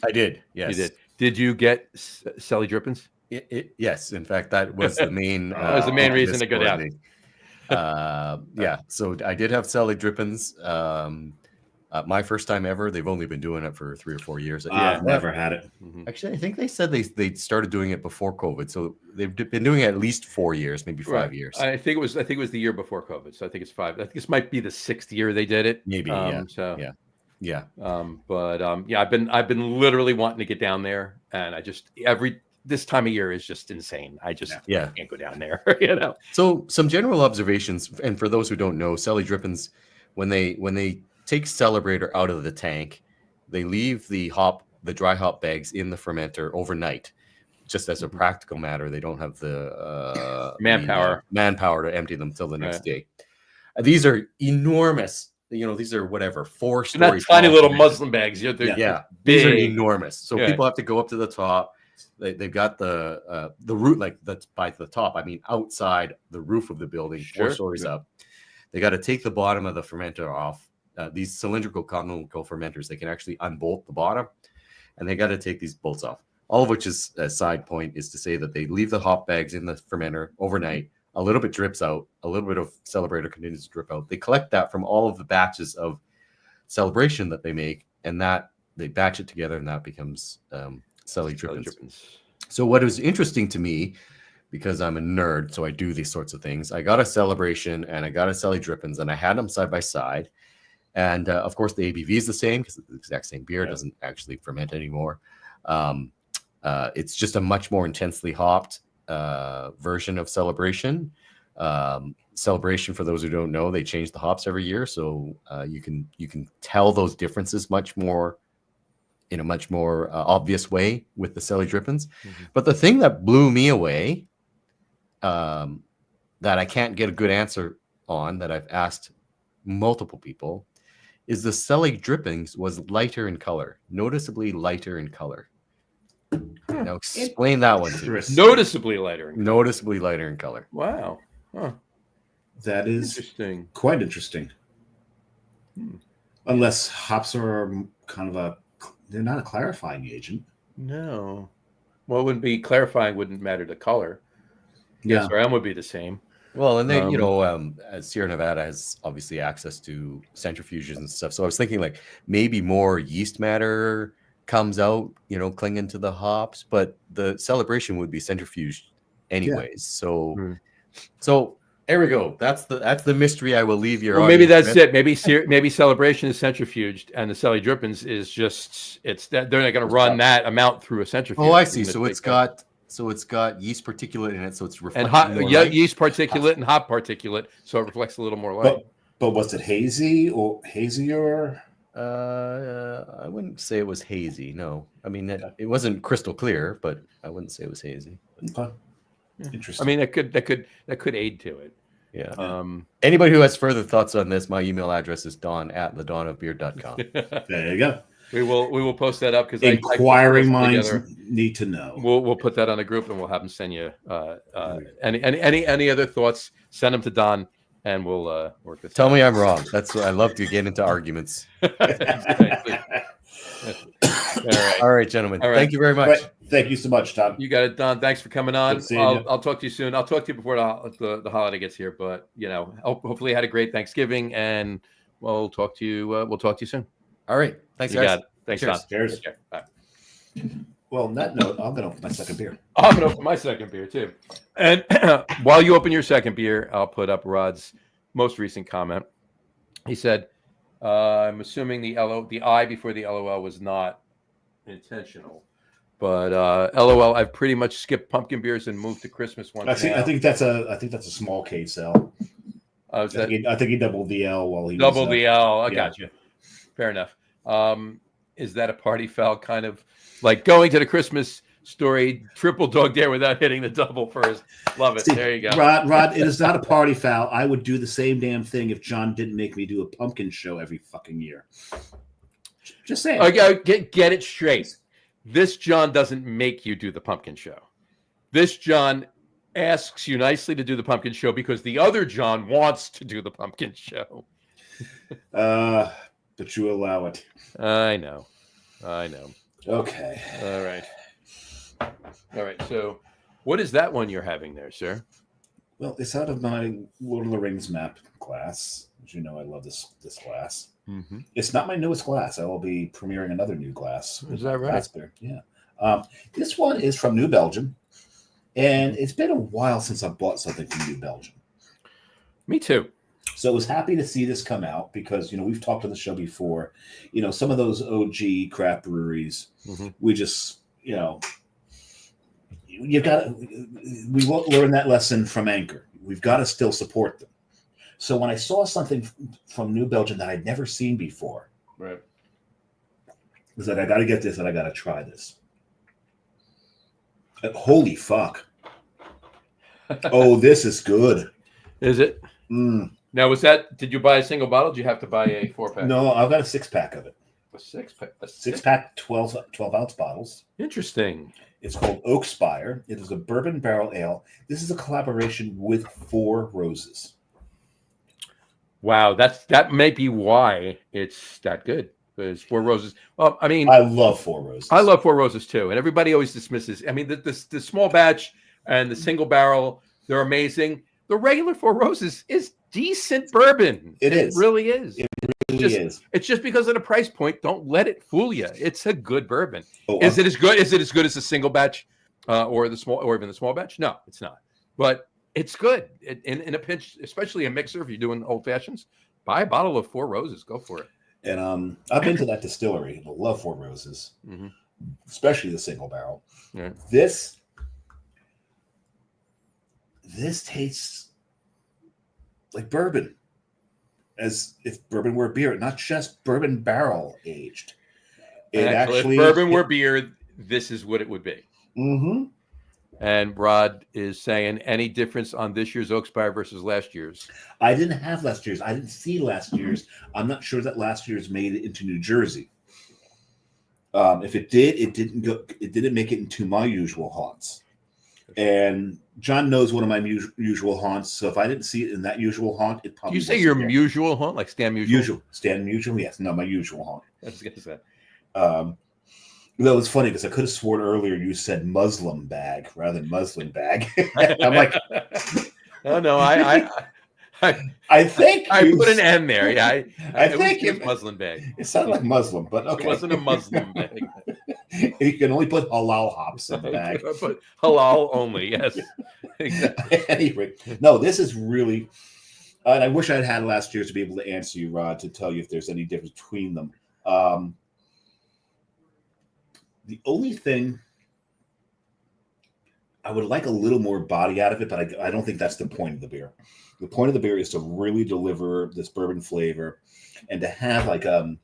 I did. Yes. You did. Did you get Sally Drippins? Yes. In fact, that was the main. That was the main reason to go down. Yeah. So I did have Sally Drippins. My first time ever. They've only been doing it for 3 or 4 years. I've never had it. Actually, I think they said they started doing it before COVID, so they've been doing it at least 4 years, maybe 5 years. I think it was the year before COVID, so I think it's 5. I think this might be the 6th year they did it. Maybe. Yeah. I've been literally wanting to get down there, and I just this time of year is just insane. I just can't go down there. You know. So some general observations, and for those who don't know, Sally Drippins, when they take Celebrator out of the tank, they leave the dry hop bags in the fermenter overnight. Just as a practical matter, they don't have the manpower to empty them till the next day. These are enormous. These are whatever 4 stories. Tiny little Muslim bags. These are enormous. So people have to go up to the top. They've got the roof, like that's by the top. I mean, outside the roof of the building, 4 stories up. They got to take the bottom of the fermenter off. These cylindrical continental fermenters, they can actually unbolt the bottom, and they got to take these bolts off. All of which is a side point is to say that they leave the hop bags in the fermenter overnight. A little bit drips out. A little bit of Celebrator continues to drip out. They collect that from all of the batches of Celebration that they make, and that they batch it together, and that becomes Sally Drippins. So what was interesting to me, because I'm a nerd, so I do these sorts of things. I got a Celebration and I got a Celly Drippins, and I had them side by side. And of course, the ABV is the same because it's the exact same beer. It doesn't actually ferment anymore. It's just a much more intensely hopped version of Celebration. Celebration, for those who don't know, they change the hops every year, so you can tell those differences much more in a much more obvious way with the Celly Drippins. But the thing that blew me away, that I can't get a good answer on, that I've asked multiple people, is the Celly Drippings was lighter in color, noticeably lighter in color. Now explain that one to me. Noticeably lighter in color. Noticeably lighter in color. Wow. Huh. That is Interesting. quite interesting. Unless hops are kind of they're not a clarifying agent. No. Well, it wouldn't be clarifying, wouldn't matter the color. Yeah. SRM would be the same. Well, and then, as Sierra Nevada has obviously access to centrifuges and stuff. So I was thinking like maybe more yeast matter comes out, clinging to the hops, but the Celebration would be centrifuged anyways. Yeah. So there we go. That's the mystery I will leave your. Well, maybe that's it. Maybe Celebration is centrifuged, and the Celly Drippins is just they're not going to run that amount through a centrifuge. Oh, I see. So it's got yeast particulate in it, so it's reflecting and yeast particulate and hop particulate, so it reflects a little more light. But was it hazy or hazier? I wouldn't say it was hazy. No, I mean it wasn't crystal clear, but I wouldn't say it was hazy. Okay. Interesting. I mean, that could aid to it. Yeah. Anybody who has further thoughts on this, my email address is don@thedonofbeer.com. There you go. We will post that up because inquiring minds need to know. We'll put that on the group and we'll have them send you any other thoughts. Send them to Don and we'll work this. Tell me I'm wrong. That's what I love to get into arguments. Exactly. All right, gentlemen. All right. Thank you very much. Right. Thank you so much, Tom. You got it, Don. Thanks for coming on. I'll talk to you soon. I'll talk to you before the holiday gets here. But hopefully you had a great Thanksgiving, and we'll talk to you. We'll talk to you soon. All right. Thanks, guys. Got it. Thanks, Cheers. Don. Cheers. Bye. Well, on that note, I'm going to open my second beer. I'm going to open my second beer too. And while you open your second beer, I'll put up Rod's most recent comment. He said, "I'm assuming the I before the LOL was not intentional." But LOL, I've pretty much skipped pumpkin beers and moved to Christmas ones. I think that's a small case L. I think he doubled the L while he doubled the L. I got you. Fair enough. Is that a party foul, kind of like going to the Christmas story triple dog dare without hitting the double first? Love it. There you go. Rod, it is not a party foul. I would do the same damn thing if John didn't make me do a pumpkin show every fucking year. Just saying. Get it straight. This John doesn't make you do the pumpkin show. This John asks you nicely to do the pumpkin show because the other John wants to do the pumpkin show. But you allow it. I know. Okay. All right. So what is that one you're having there, sir? Well, it's out of my Lord of the Rings map class. As you know, I love this glass. Mm-hmm. It's not my newest glass. I will be premiering another new glass. Is that right? Yeah. This one is from New Belgium, and it's been a while since I bought something from New Belgium. Me too. So I was happy to see this come out because, we've talked on the show before, some of those OG craft breweries, we just, we won't learn that lesson from Anchor. We've got to still support them. So when I saw something from New Belgium that I'd never seen before, right, was that I got to get this and I got to try this. Holy fuck. Oh, this is good. Is it? Mm. Now, did you buy a single bottle? Did you have to buy a 4-pack? No, I've got a 6-pack of it. A 6-pack? A 6-pack, 12-ounce bottles. Interesting. It's called Oak Spire. It is a bourbon barrel ale. This is a collaboration with Four Roses. Wow, that may be why it's that good. Because Four Roses. Well, I mean, I love Four Roses. I love Four Roses too, and everybody always dismisses. I mean, the small batch and the single barrel, they're amazing. The regular Four Roses is decent bourbon. It really is. It really is. It's just because of the price point. Don't let it fool you. It's a good bourbon. Is it as good as a single batch or even the small batch. No, it's not. But it's good in a pinch, especially a mixer. If you're doing old fashions, buy a bottle of Four Roses. Go for it. And I've been to that distillery. I love Four Roses, especially the single barrel. Yeah. This tastes like bourbon, as if bourbon were beer, not just bourbon barrel aged. If bourbon were beer, this is what it would be. Mm-hmm. And Rod is saying, any difference on this year's Oakspire versus last year's? I didn't have last year's. I didn't see last year's. I'm not sure that last year's made it into New Jersey. If it did, it didn't go. It didn't make it into my usual haunts. And John knows one of my usual haunts. So if I didn't see it in that usual haunt, it probably. Do you say your usual haunt, like Stan Musial? Stan Musial, yes. No, my usual haunt. I was gonna say. That was funny because I could have sworn earlier you said Muslim bag rather than muslin bag. I'm like, oh no, I think I put an N there. Yeah, I think it was Muslim bag. It sounded like Muslim, but okay. It wasn't a Muslim bag. You can only put halal hops in the bag. But halal only, yes. Exactly. Anyway, no, this is really. And I wish I'd had last year to be able to answer you, Rod, to tell you if there's any difference between them. The only thing I would like a little more body out of it, but I don't think that's the point of the beer. The point of the beer is to really deliver this bourbon flavor and to have like a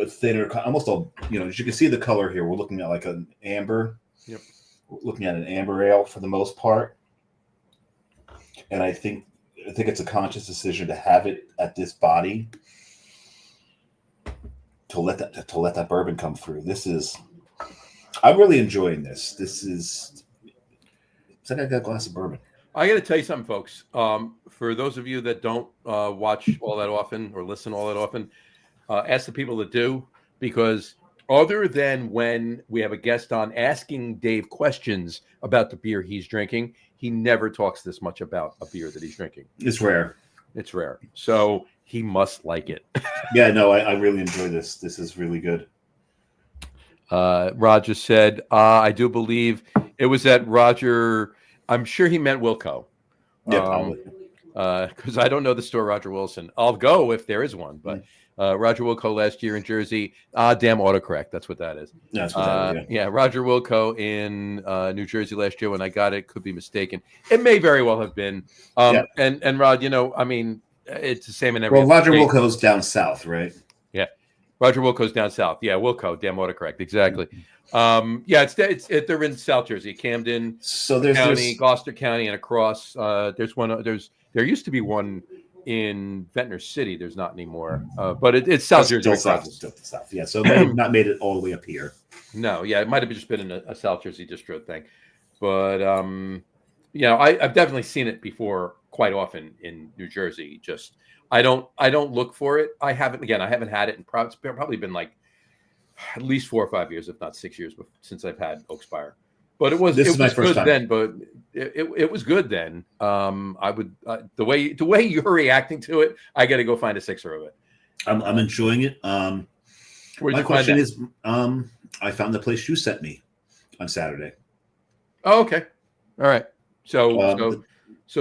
thinner, almost as you can see the color here, we're looking at like an amber. Yep. We're looking at an amber ale for the most part. And I think it's a conscious decision to have it at this body to let that bourbon come through. I'm really enjoying this. It's like I got a glass of bourbon. I got to tell you something, folks. For those of you that don't watch all that often or listen all that often, ask the people that do, because other than when we have a guest on asking Dave questions about the beer he's drinking, he never talks this much about a beer that he's drinking. It's rare. It's rare. So he must like it. Yeah, no, I really enjoy this. This is really good. Roger said, I do believe it was at Roger. I'm sure he meant Wilco. Yeah, probably. Because I don't know the store Roger Wilson. I'll go if there is one. But Roger Wilco last year in Jersey. Damn autocorrect. That's what that is. That's what that is. Yeah, Roger Wilco in New Jersey last year when I got it. Could be mistaken. It may very well have been. And Rod, I mean, it's the same in every. Well, Roger Wilco's down south, right? Yeah. Roger Wilco's down south. Yeah, Wilco, damn autocorrect, exactly. They're in South Jersey, Camden, County, Gloucester County, and across. There used to be one in Ventnor City. There's not anymore, but it's South Jersey. Still south. Yeah, so they've not made it all the way up here. No, yeah, it might have just been in a South Jersey distro thing, but I've definitely seen it before quite often in New Jersey. Just I don't look for it. I haven't had it, and it's probably been like at least 4 or 5 years, if not 6 years, since I've had Oakspire. But it was good then. But it was good then. The way you're reacting to it, I got to go find a sixer of it. I'm enjoying it. My question is, I found the place you sent me on Saturday. Oh, okay, all right. So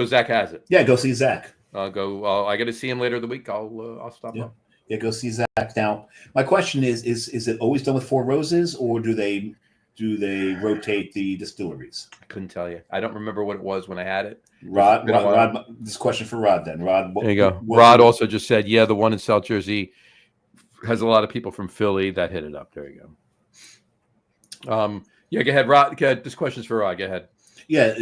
Zach has it. Yeah, go see Zach. I'll go. I got to see him later in the week. I'll stop up. Yeah, go see Zach. Now, my question is it always done with Four Roses, or do they rotate the distilleries? I couldn't tell you. I don't remember what it was when I had it. Rod, this question for Rod then. Rod, there you go. Rod also just said, yeah, the one in South Jersey has a lot of people from Philly that hit it up. There you go. Yeah, go ahead, Rod. Go ahead. This question's for Rod. Go ahead. Yeah,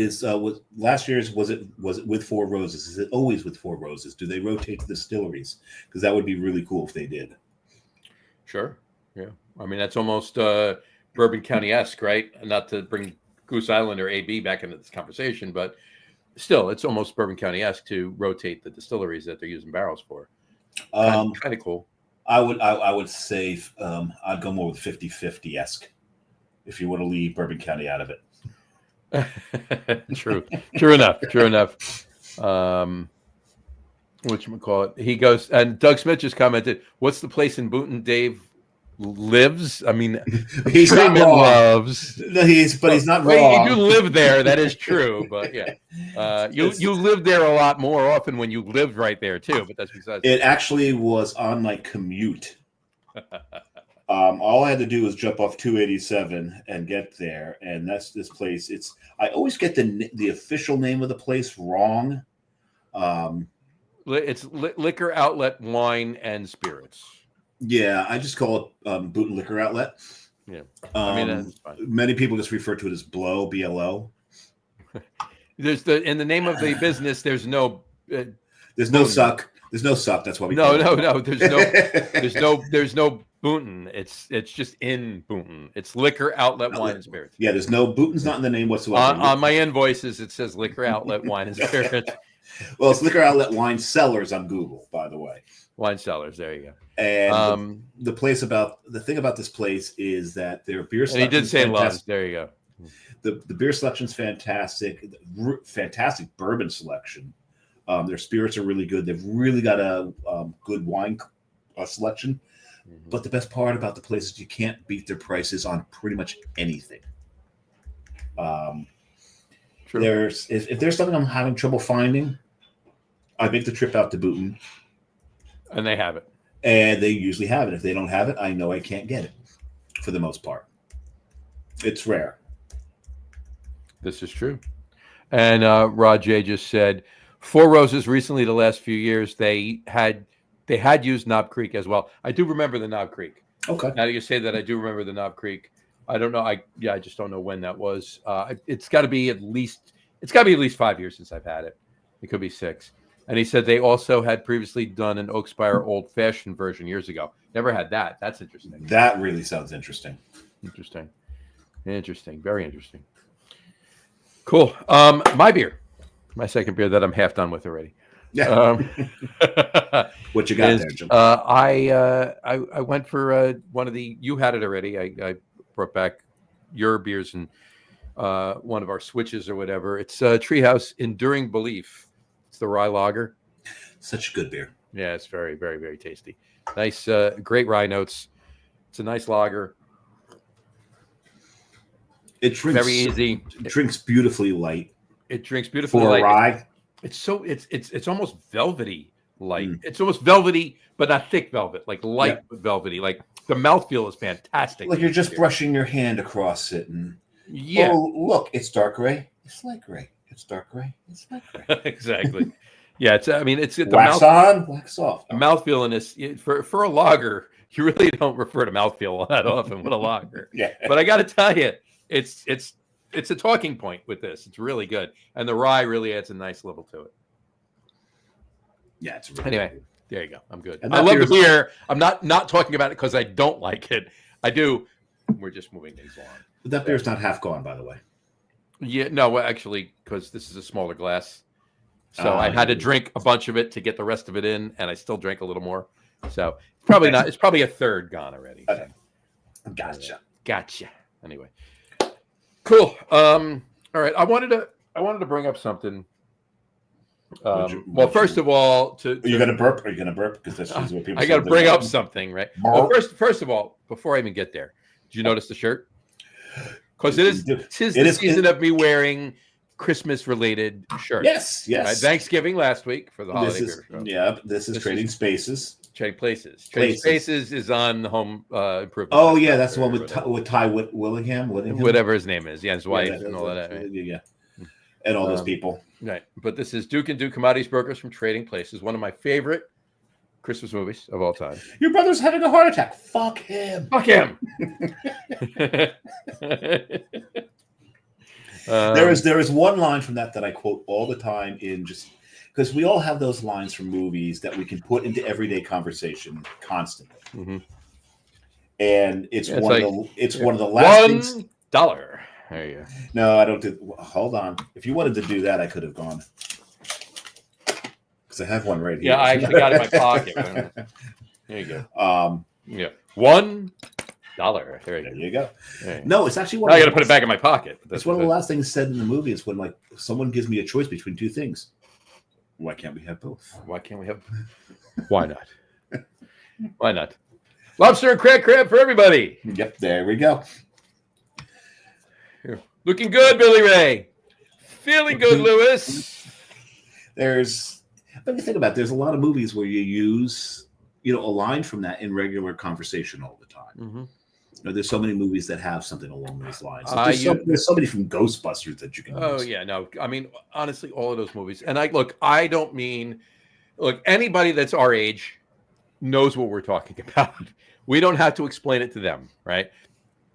last year's was it with Four Roses? Is it always with Four Roses? Do they rotate the distilleries? Because that would be really cool if they did. Sure. Yeah. I mean, that's almost Bourbon County-esque, right? Not to bring Goose Island or AB back into this conversation, but still, it's almost Bourbon County-esque to rotate the distilleries that they're using barrels for. Kind of cool. I would say I'd go more with 50-50-esque if you want to leave Bourbon County out of it. True enough. Whatchamacallit? He goes, and Doug Smith just commented, what's the place in Boonton Dave lives. I mean, he's not Freeman wrong. loves. No, he's not Well, wrong. you do live there. That is true. But yeah, you live there a lot more often when you lived right there too. But that's besides. It actually was on my commute. All I had to do was jump off 287 and get there, and that's this place. I always get the official name of the place wrong. It's Liquor Outlet Wine and Spirits. Yeah, I just call it Boot and Liquor Outlet. Yeah, I mean that's fine. Many people just refer to it as Blow, BLO. In the name of the business. There's no. There's no suck. There's no suck. That's why we. No. There's no Boonton. It's just in Boonton. It's Liquor Outlet Wine and Spirits. Yeah, there's no Boonton's not in the name whatsoever. On my invoices, it says Liquor Outlet Wine and Spirits. Well, it's Liquor Outlet Wine Cellars on Google, by the way. Wine Cellars. There you go. And the thing about this place is that their beer selection. And he did say love. There you go. The beer selection's fantastic. Fantastic bourbon selection. Their spirits are really good. They've really got a good wine selection. Mm-hmm. But the best part about the place is you can't beat their prices on pretty much anything. True. If there's something I'm having trouble finding, I make the trip out to Boonton. And they have it. And they usually have it. If they don't have it, I know I can't get it for the most part. It's rare. This is true. And Rod J just said, Four Roses recently, the last few years, they had used Knob Creek as well. I do remember the Knob Creek. Okay. Now that you say that, I do remember the Knob Creek. I don't know. I just don't know when that was. It's got to be at least 5 years since I've had it. It could be 6. And he said they also had previously done an Oak Spire Old Fashioned version years ago. Never had that. That's interesting. That really sounds interesting. Interesting. Very interesting. Cool. My beer, my second beer that I'm half done with already. Yeah. What you got there, Jim? I went for one of the. You had it already. I brought back your beers and one of our switches or whatever. It's Treehouse Enduring Belief. It's the rye lager. Such a good beer. Yeah, it's very, very, very tasty. Nice, great rye notes. It's a nice lager. It drinks very easy. It drinks beautifully light. It drinks beautifully for light. Rye. It's almost velvety light. It's almost velvety, but not thick velvet, like light but velvety. Like the mouthfeel is fantastic. Like you're just brushing your hand across it, and oh look, it's dark gray. It's light gray. It's dark gray. It's light gray. Exactly. Yeah, it's. I mean, it's the wax on, wax off. The mouthfeel in this for a lager, you really don't refer to mouthfeel that often with a lager. Yeah. But I got to tell you, it's a talking point with this. It's really good, and the rye really adds a nice level to it. Yeah, it's really anyway. Good. There you go. I'm good. And I love the beer. I'm not talking about it because I don't like it. I do. We're just moving things along. But that beer's not half gone, by the way. Yeah, no, actually, because this is a smaller glass. So I had to drink a bunch of it to get the rest of it in, and I still drank a little more. So probably not. It's probably a third gone already. Okay. Gotcha. Anyway, cool. All right. I wanted to bring up something. First of all, are you gonna burp? Are you gonna burp? Because that's what people. I got to bring up something, right? Well, first of all, before I even get there, did you notice the shirt? Because tis the season of me wearing Christmas-related shirts. Yes. Right? Thanksgiving last week for the holiday beer show. Yeah, this is Trading Spaces. Trading Places. Trading Spaces is on the Home Improvement. Oh yeah, that's the one with Ty Willingham, whatever his name is. Yeah, his wife and all that. Right? Yeah, and all those people. Right, but this is Duke and Duke Commodities Brokers from Trading Places, one of my favorite Christmas movies of all time. Your brother's having a heart attack. Fuck him. Fuck him. There is one line from that I quote all the time in just because we all have those lines from movies that we can put into everyday conversation constantly. Mm-hmm. And it's one of the last things. $1. There you go. No, I don't do. Hold on. If you wanted to do that, I could have gone. Because I have one right here. Yeah, I actually got it in my pocket. There you go. Yeah, $1. There you go. No, it's actually one. I got to put it back in my pocket. It's one of the last things said in the movie. It's when like someone gives me a choice between two things. Why can't we have both? Why can't we have? Why not? Why not? Lobster and crab for everybody. Yep, there we go. Looking good, Billy Ray. Feeling good, Lewis. Let me think about it. There's a lot of movies where you use, a line from that in regular conversation all the time. Mm-hmm. There's so many movies that have something along those lines. There's so many from Ghostbusters that you can use. Oh, yeah, no. I mean, honestly, all of those movies. And I don't mean, anybody that's our age knows what we're talking about. We don't have to explain it to them, right?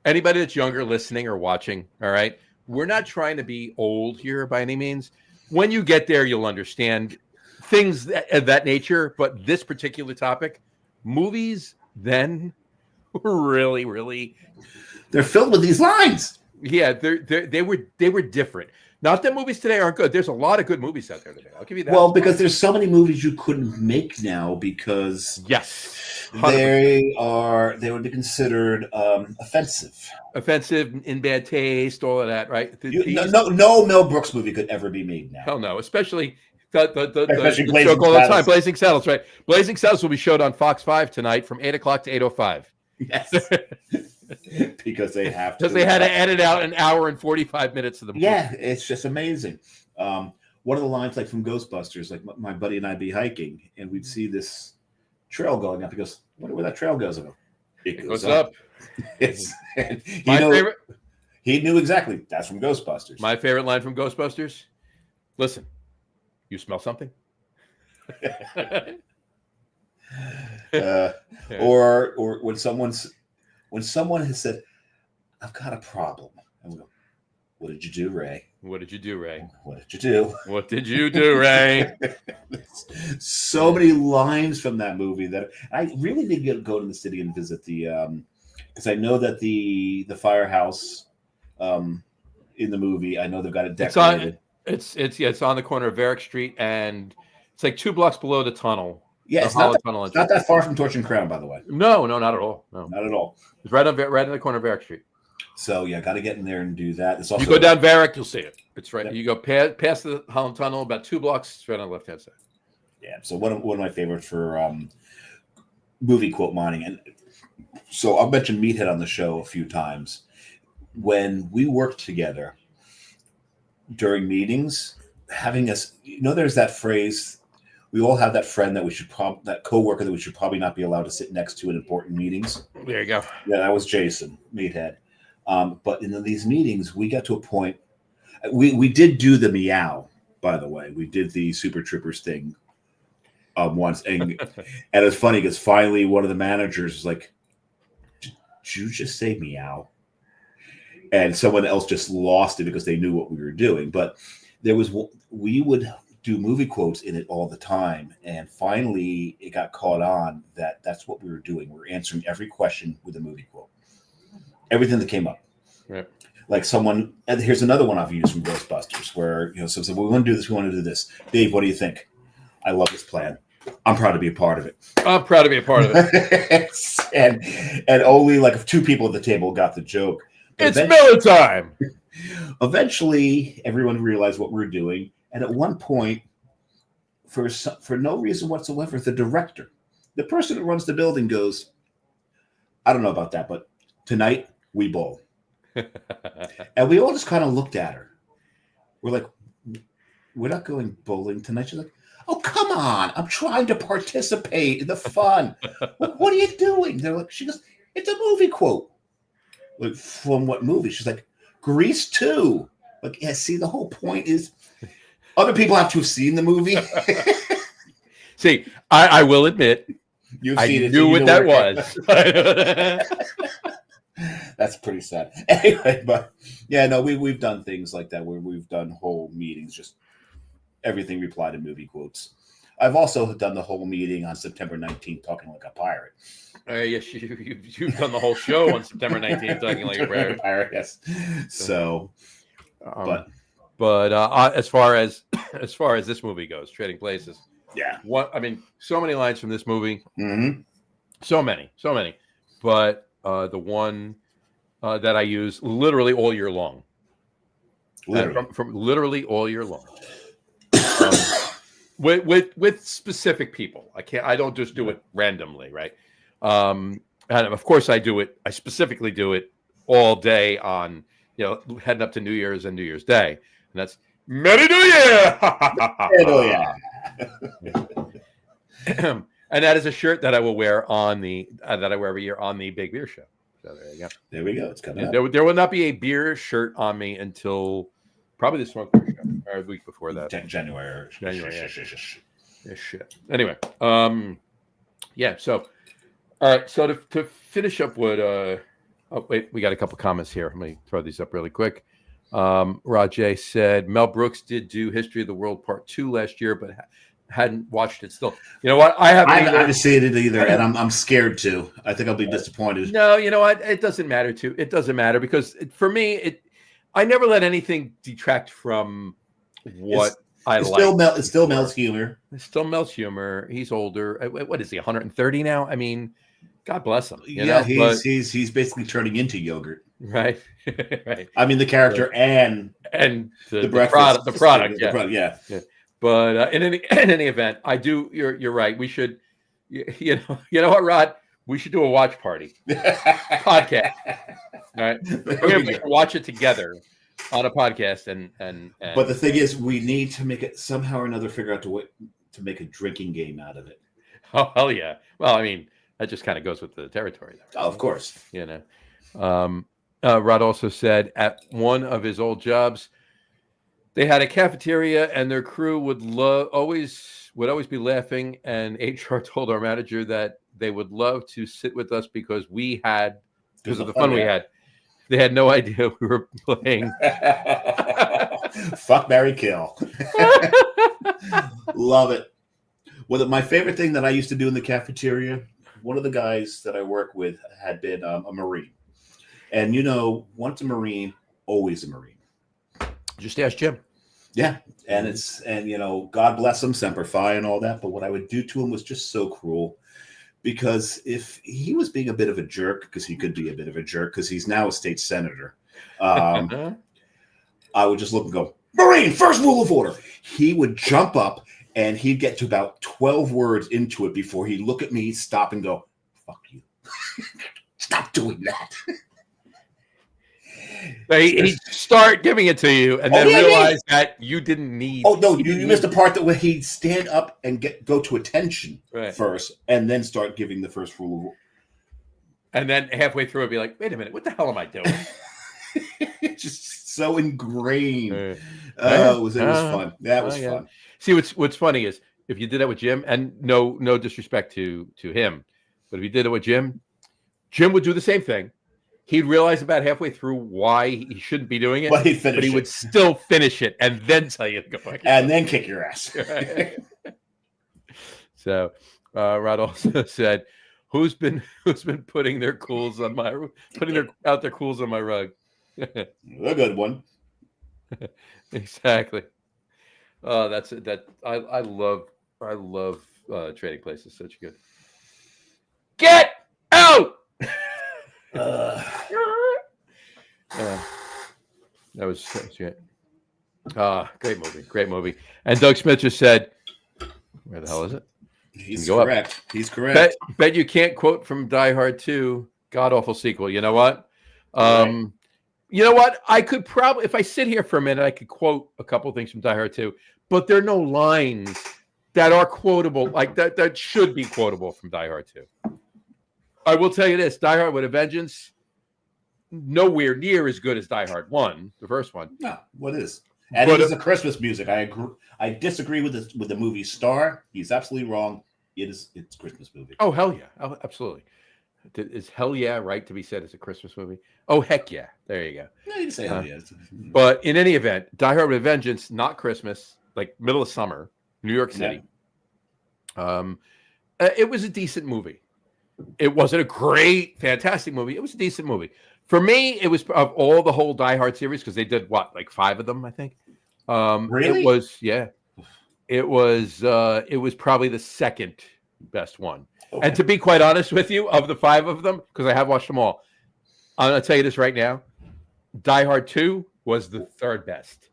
Anybody that's younger listening or watching, all right? We're not trying to be old here by any means. When you get there, you'll understand things of that nature. But this particular topic, movies then were really, really... They're filled with these lines. Yeah, they were different. Not that movies today aren't good. There's a lot of good movies out there today. I'll give you that. Well, because there's so many movies you couldn't make now because... Yes. 100%. They would be considered offensive, in bad taste, all of that, right? No Mel Brooks movie could ever be made now. Hell no, especially the Blazing joke all the time, Saddles. Blazing Saddles, right? Blazing Saddles will be showed on Fox 5 tonight from 8 o'clock to 8:05. Yes, because they have to. Because they had to edit out an hour and 45 minutes of the movie. Yeah, it's just amazing. One of the lines, like from Ghostbusters, like my buddy and I'd be hiking, and we'd see this trail going up. He goes, "I wonder where that trail goes." I go, "It goes up." My favorite. He knew exactly. That's from Ghostbusters. My favorite line from Ghostbusters. Listen, you smell something? Or when someone has said, "I've got a problem," and we go, "What did you do, Ray? What did you do, Ray? What did you do? What did you do, Ray?" So many lines from that movie that I really did go to the city and visit the because I know that the firehouse in the movie, I know they've got it decorated. It's on the corner of Varick Street, and it's like 2 blocks below the tunnel. Yeah, it's not that far from Torch and Crown, by the way. No, not at all. No, not at all. It's right in the corner of Varick Street. So yeah, got to get in there and do that. It's also, you go down Varick, you'll see it. It's right. Yep. You go past the Holland Tunnel, about 2 blocks, it's right on the left hand side. Yeah. So one of my favorites for movie quote mining, and so I've mentioned Meathead on the show a few times. When we worked together during meetings, having us, there's that phrase. We all have that friend that that coworker that we should probably not be allowed to sit next to in important meetings. There you go. Yeah, that was Jason Meathead. But in these meetings, we got to a point. We did do the meow, by the way. We did the Super Troopers thing once, and it's funny because finally one of the managers was like, "Did you just say meow?" And someone else just lost it because they knew what we were doing. But we would do movie quotes in it all the time, and finally it got caught on that that's what we were doing. We were answering every question with a movie quote. Everything that came up. Right. Like someone, and here's another one I've used from Ghostbusters where, someone said, "Well, we want to do this, we want to do this. Dave, what do you think? I love this plan. I'm proud to be a part of it." I'm proud to be a part of it. and only like 2 people at the table got the joke. But it's Miller time. Eventually, everyone realized what we're doing. And at one point, for no reason whatsoever, the director, the person who runs the building goes, "I don't know about that, but tonight we bowl." And we all just kind of looked at her. We're like, "We're not going bowling tonight." She's like, "Oh, come on. I'm trying to participate in the fun." What are you doing? She goes, "It's a movie quote." Like, from what movie? She's like, "Grease 2." Like, yeah, see, the whole point is other people have to have seen the movie. See, I will admit, I knew what that was. That's pretty sad. Anyway, but yeah, no, we've done things like that where we've done whole meetings, just everything replied to movie quotes. I've also done the whole meeting on September 19th talking like a pirate. Yes, you've done the whole show on September 19th talking like a pirate. Yes. So, but as far as this movie goes, Trading Places. Yeah. So many lines from this movie. Mm-hmm. So many. But the one that I use literally all year long. From literally all year long. With specific people. I don't just do it randomly, right? And of course, I do it. I specifically do it all day on, heading up to New Year's and New Year's Day, and that's Merry New Year. And that is a shirt that I will wear that I wear every year on the Big Beer Show. So there you go. There we go. It's coming up. There will not be a beer shirt on me until probably the Smoke Beer Show or the week before that. January. Yeah, shit. Anyway, yeah. So, all right. So to finish up with, oh wait, we got a couple comments here. Let me throw these up really quick. Rajay said Mel Brooks did do History of the World Part 2 last year, but hadn't watched it still. You know what? I haven't seen it either, and I'm scared to. I think I'll be disappointed. No, you know what? It doesn't matter too. It doesn't matter because for me, I never let anything detract from what I like. It's still Mel's humor. It's still Mel's humor. He's older. What is he? 130 now? I mean, God bless him. He's basically turning into yogurt. Right. Right. I mean, the character and the breakfast, the product. Yeah. But in any event, I do. You're right. We should. You know what, Rod? We should do a watch party podcast. All right, we're gonna watch it together on a podcast. And But the thing is, we need to make it somehow or another. Figure out to make a drinking game out of it. Oh hell yeah! Well, I mean, that just kind of goes with the territory. Though, right? Oh, of course. Rod also said at one of his old jobs, they had a cafeteria and their crew would always be laughing. And HR told our manager that they would love to sit with us because of the fun we had. They had no idea we were playing. Fuck, marry, kill. Love it. Well, my favorite thing that I used to do in the cafeteria, one of the guys that I work with had been a Marine. And, once a Marine, always a Marine. Just ask Jim. Yeah. And God bless him, Semper Fi and all that. But what I would do to him was just so cruel. Because if he was being a bit of a jerk, because he could be a bit of a jerk, because he's now a state senator, I would just look and go, Marine, first rule of order. He would jump up and he'd get to about 12 words into it before he'd look at me, stop and go, fuck you. Stop doing that. He'd start giving it to you and then realize that you didn't need. Oh, no, you missed the part where he'd stand up and go to attention first and then start giving the first rule. And then halfway through, it'd be like, wait a minute, what the hell am I doing? Just so ingrained. It was fun. That was fun. See, what's funny is if you did that with Jim, and no disrespect to him, but if you did it with Jim would do the same thing. He'd realize about halfway through why he shouldn't be doing it, but he would still finish it and then tell you to go back. And then kick your ass. So, Rod also said, "Who's been putting their cools on my cools on my rug?" A good one. Exactly. Oh, that's it. That I love Trading Places. Such good. Get out. That was great. Great movie. And Doug Smith just said, "Where the hell is it?" He's correct. Up. He's correct. Bet you can't quote from Die Hard 2, god awful sequel. You know what? Right. You know what? I could probably, if I sit here for a minute, I could quote a couple of things from Die Hard 2, but there are no lines that are quotable like that should be quotable from Die Hard 2. I will tell you this: Die Hard with a Vengeance, nowhere near as good as Die Hard 1, the first one. No, what is? And it is a Christmas music. I agree. I disagree with the movie Star. He's absolutely wrong. It's a Christmas movie. Oh hell yeah! Oh, absolutely. Is hell yeah right to be said as a Christmas movie? Oh heck yeah! There you go. No, you can say hell yeah. But in any event, Die Hard with a Vengeance, not Christmas, like middle of summer, New York City. Yeah. It was a decent movie. It wasn't a great, fantastic movie. It was a decent movie. For me, it was of all the whole Die Hard series, because they did like 5 of them, I think. Really? It was, yeah. It was probably the second best one. Okay. And to be quite honest with you, of the 5 of them, because I have watched them all, I'm going to tell you this right now: Die Hard 2 was the third best.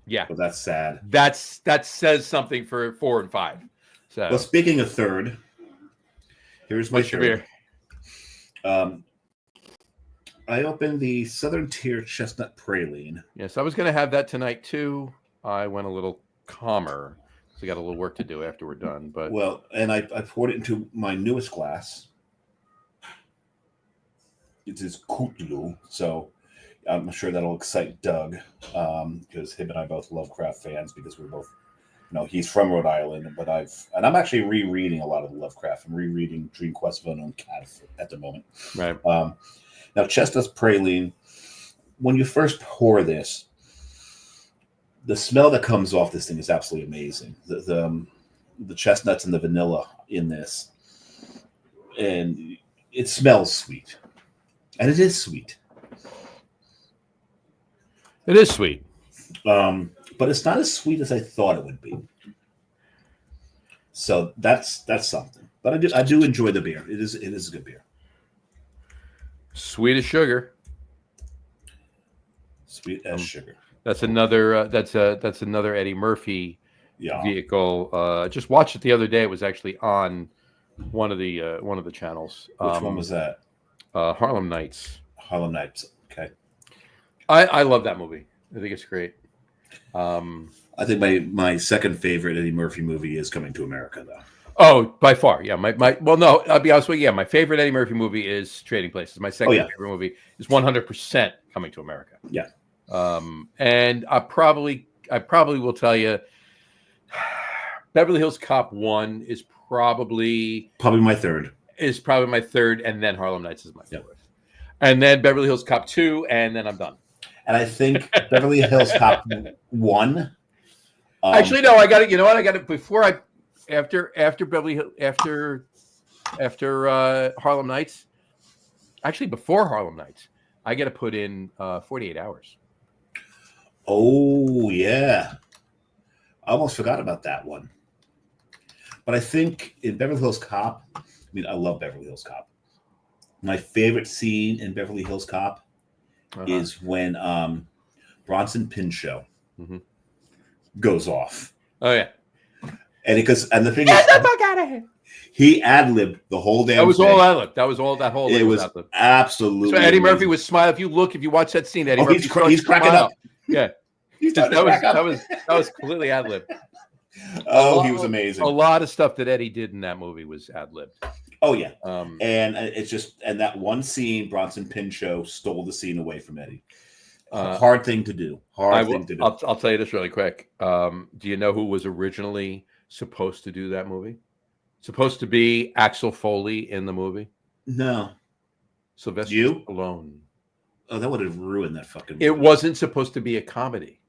Yeah. Well, that's sad. That says something for 4 and 5. So, well, speaking of third, here's my third. I opened the Southern Tier Chestnut Praline. Yes, I was going to have that tonight too. I went a little calmer, so I got a little work to do after we're done. But and I poured it into my newest glass. It is Cthulhu, so I'm sure that'll excite Doug because him and I both Lovecraft fans because we're both. He's from Rhode Island, but I'm actually rereading a lot of Lovecraft. I'm rereading Dream Quest of Unknown Cat at the moment. Right. Now, Chestnut Praline, when you first pour this, the smell that comes off this thing is absolutely amazing. The chestnuts and the vanilla in this, and it smells sweet, and it is sweet. It is sweet. But it's not as sweet as I thought it would be. So that's something. But I do enjoy the beer. It is a good beer. Sweet as sugar. Sweet as sugar. That's another. That's another Eddie Murphy vehicle. Just watched it the other day. It was actually on one of the channels. Which one was that? Harlem Nights. Harlem Nights. Okay. I love that movie. I think it's great. I think my second favorite Eddie Murphy movie is Coming to America, though. Oh, by far, yeah. No, I'll be honest with you. Yeah, my favorite Eddie Murphy movie is Trading Places. My second favorite movie is 100% Coming to America. Yeah. And I probably will tell you, Beverly Hills Cop 1 is probably my third. Is probably my third, and then Harlem Nights is my fourth, and then Beverly Hills Cop 2, and then I'm done. And I think Beverly Hills Cop 1. Actually, no, I got it. You know what? I got it after Harlem Nights. Actually, before Harlem Nights, I got to put in 48 Hours. Oh yeah, I almost forgot about that one. But I think in Beverly Hills Cop, I love Beverly Hills Cop. My favorite scene in Beverly Hills Cop is when Bronson Pinchot goes off. Oh yeah, and the thing is, the fuck out of here. He ad-libbed the whole damn. That was thing. all ad-lib. That was all that whole. It was absolutely. So Eddie Murphy was smiling. If you watch that scene, Eddie Murphy he's cracking up. Yeah, that was completely ad-lib. Oh, he was amazing. A lot of stuff that Eddie did in that movie was ad-libbed. Oh yeah, and it's just that one scene, Bronson Pinchot stole the scene away from Eddie. Hard thing to do. I'll tell you this really quick. Do you know who was originally supposed to do that movie? Supposed to be Axel Foley in the movie? No. Sylvester Stallone. Oh, that would have ruined that fucking movie. It wasn't supposed to be a comedy.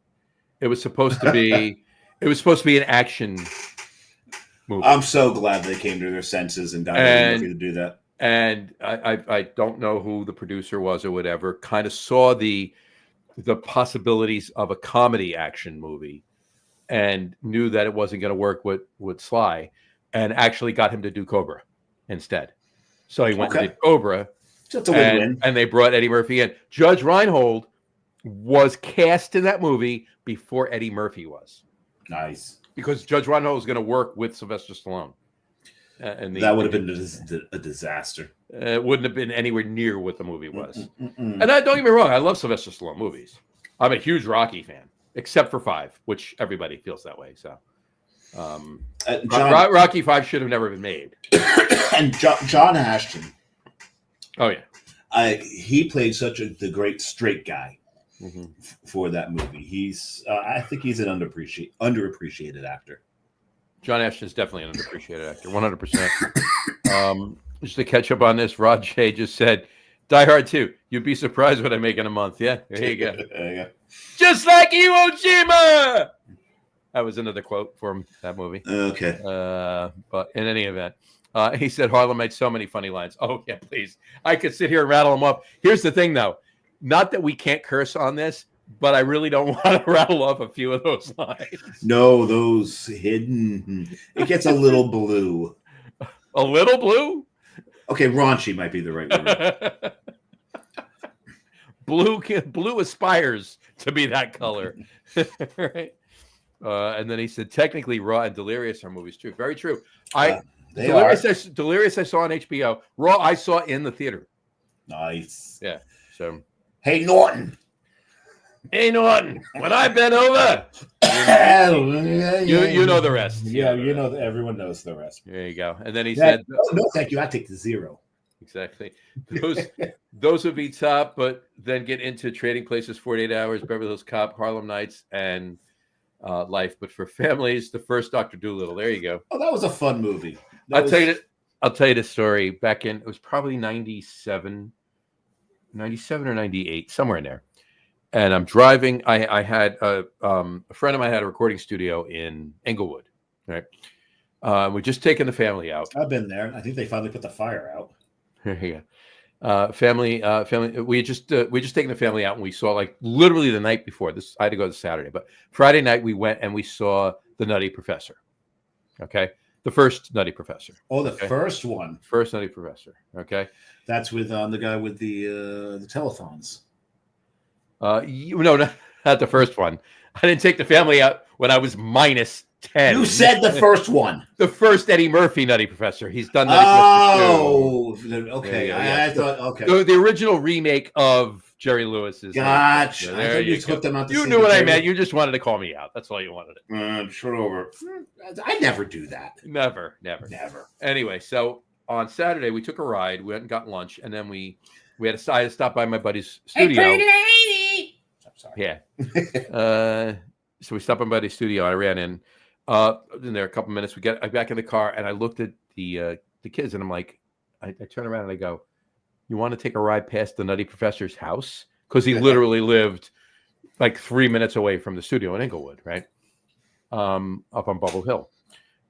It was supposed to be an action movie. I'm so glad they came to their senses and got Eddie Murphy to do that. And I don't know who the producer was or whatever, kind of saw the possibilities of a comedy action movie and knew that it wasn't going to work with Sly, and actually got him to do Cobra instead. So he went and did Cobra, and they brought Eddie Murphy in. Judge Reinhold was cast in that movie before Eddie Murphy was. Nice. Because Judge Reinhold was going to work with Sylvester Stallone. That would have been a disaster. It wouldn't have been anywhere near what the movie was. And don't get me wrong, I love Sylvester Stallone movies. I'm a huge Rocky fan, except for 5, which everybody feels that way. So, Rocky 5 should have never been made. And John Ashton. Oh yeah, he played the great straight guy for that movie. I think he's an underappreciated actor. John Ashton is definitely an underappreciated actor, 100%. Just to catch up on this, Rod J just said, Die Hard 2, you'd be surprised what I make in a month. Yeah, there you go. There you go. Just like Iwo Jima! That was another quote from that movie. Okay. But in any event, he said Harlem made so many funny lines. Oh, yeah, please. I could sit here and rattle them off. Here's the thing, though. Not that we can't curse on this, but I really don't want to rattle off a few of those lines. No, those hidden. It gets a little blue. A little blue? Okay, raunchy might be the right word. Blue aspires to be that color. Right? And then he said, technically, Raw and Delirious are movies too. Very true. Delirious I saw on HBO. Raw I saw in the theater. Nice. Yeah. So, hey, Norton. Hey, Norton, when I bent over, you know the rest. Yeah, you know that everyone knows the rest. There you go. And then he said, no, thank you. I take the 0. Exactly. Those would be top, but then get into Trading Places, 48 Hours, Beverly Hills Cop, Harlem Nights, and Life. But for families, the first Dr. Dolittle. There you go. Oh, that was a fun movie. I'll tell you the story. Back in, it was probably 97 or 98, somewhere in there. And I'm driving. I had a friend of mine had a recording studio in Englewood. Right. We'd just taken the family out. I've been there. I think they finally put the fire out. Yeah. Family. We just taken the family out, and we saw, like, literally the night before this. I had to go this Saturday, but Friday night we went and we saw The Nutty Professor. Okay. The first Nutty Professor. Oh, the first one. First Nutty Professor. Okay. That's with the guy with the telethons. No, not the first one. I didn't take the family out when I was -10. You said the first one. The first Eddie Murphy Nutty Professor. He's done Nutty Professor 2. Okay. I thought, okay. The original remake of Jerry Lewis's. Gotcha. There you go. Them out you knew what I meant. You just wanted to call me out. That's all you wanted. Shut over. I never do that. Never. Anyway, so on Saturday we took a ride. We went and got lunch, and then we had to stop by my buddy's studio. Hey, pretty lady. I'm sorry. Yeah. So we stopped by my buddy's studio. I ran in there a couple minutes. We got back in the car, and I looked at the kids, and I'm like, I turn around and I go, "You want to take a ride past the Nutty Professor's house?" Because he literally lived like 3 minutes away from the studio in Englewood, right? Up on Bubble Hill,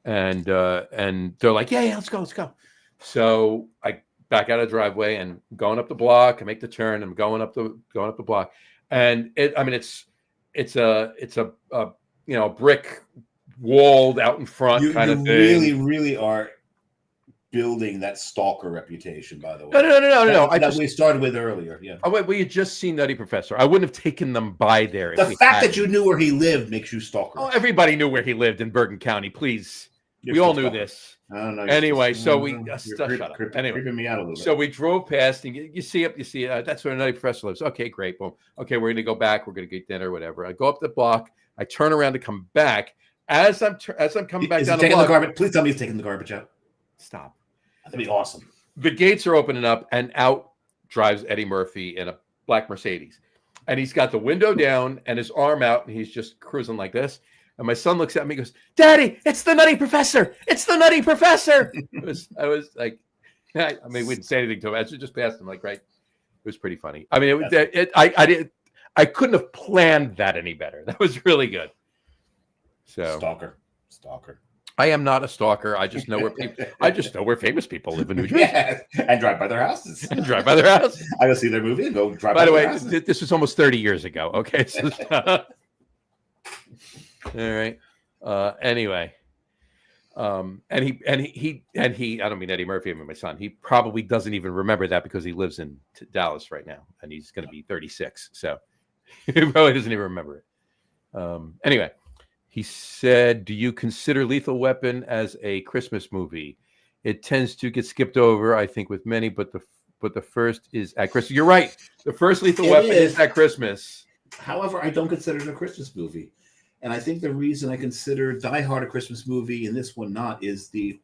and they're like, "Yeah, let's go." So I back out of the driveway and going up the block. I make the turn. I'm going up the block, and it's a brick walled out in front kind of thing. You really are building that stalker reputation, by the way. No. That we started with earlier. Yeah. Oh, wait, we had just seen Nutty Professor. I wouldn't have taken them by there. The fact that you knew where he lived makes you stalker. Oh, everybody knew where he lived in Bergen County. Please, we all knew this. I don't know. Anyway, so we shut up. Anyway, creeping me out a little bit. So we drove past, and you see that's where Nutty Professor lives. Okay, great. Boom. Okay, we're gonna go back. We're gonna get dinner, whatever. I go up the block. I turn around to come back. As I'm coming back down the block, garbage. Please tell me he's taking the garbage out. Stop. That'd be awesome. The gates are opening up, and out drives Eddie Murphy in a black Mercedes, and he's got the window down and his arm out, and he's just cruising like this. And my son looks at me and goes, "Daddy, it's the Nutty Professor! It's the Nutty Professor!" I was like, we didn't say anything to him. I just passed him, like, right. It was pretty funny. I mean, I couldn't have planned that any better. That was really good. So Stalker. I am not a stalker. I just know where famous people live in New Jersey. Yeah, and drive by their houses. I go see their movie and go drive by their way, houses. This was almost 30 years ago. Okay. So, all right. Anyway. And he I don't mean Eddie Murphy, I mean my son. He probably doesn't even remember that because he lives in Dallas right now and he's going to be 36. So he probably doesn't even remember it. Anyway, he said, "Do you consider Lethal Weapon as a Christmas movie? It tends to get skipped over, I think, with many, but the first is at Christmas." You're right. The first Lethal Weapon is at Christmas. However, I don't consider it a Christmas movie. And I think the reason I consider Die Hard a Christmas movie and this one not is the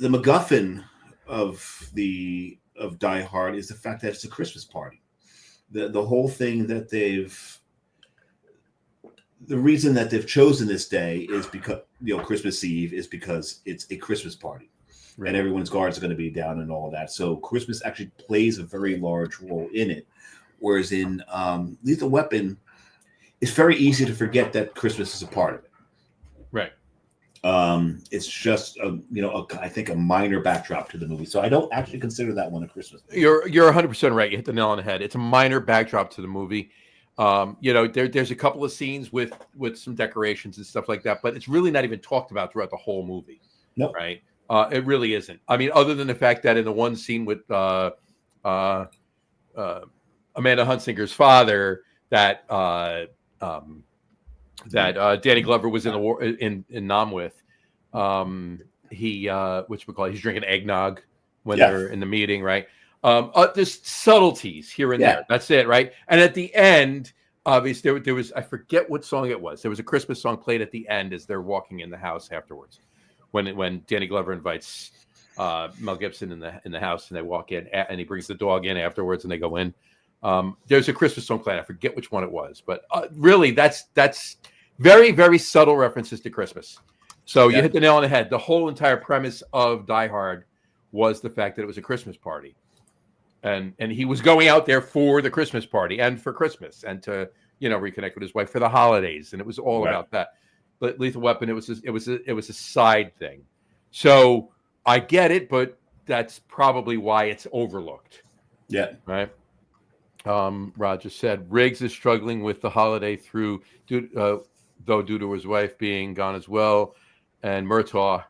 MacGuffin of Die Hard is the fact that it's a Christmas party. The whole thing that the reason that they've chosen this day is because, Christmas Eve is because it's a Christmas party. Right. And everyone's guards are going to be down and all of that. So Christmas actually plays a very large role in it. Whereas in Lethal Weapon, it's very easy to forget that Christmas is a part of it. Right. It's just I think a minor backdrop to the movie. So I don't actually consider that one a Christmas movie. You're 100% right. You hit the nail on the head. It's a minor backdrop to the movie. There's a couple of scenes with some decorations and stuff like that, but it's really not even talked about throughout the whole movie. No. Nope. Right. It really isn't. I mean, other than the fact that in the one scene with Amanda Hunsinger's father, that Danny Glover was in the war in Nam with, he's drinking eggnog when they're in the meeting, right? Just subtleties here and there. That's it, right? And at the end, obviously, there was, I forget what song it was. There was a Christmas song played at the end as they're walking in the house afterwards, when Danny Glover invites Mel Gibson in the house, and they walk in, and he brings the dog in afterwards, and they go in. There's a Christmas song played. I forget which one it was, but really, that's very, very subtle references to Christmas. So you hit the nail on the head. The whole entire premise of Die Hard was the fact that it was a Christmas party. And he was going out there for the Christmas party and for Christmas and to, reconnect with his wife for the holidays. And it was all about that. But Lethal Weapon, it was a side thing. So I get it, but that's probably why it's overlooked. Yeah. Right. Roger said Riggs is struggling with the holiday though due to his wife being gone as well. And Murtaugh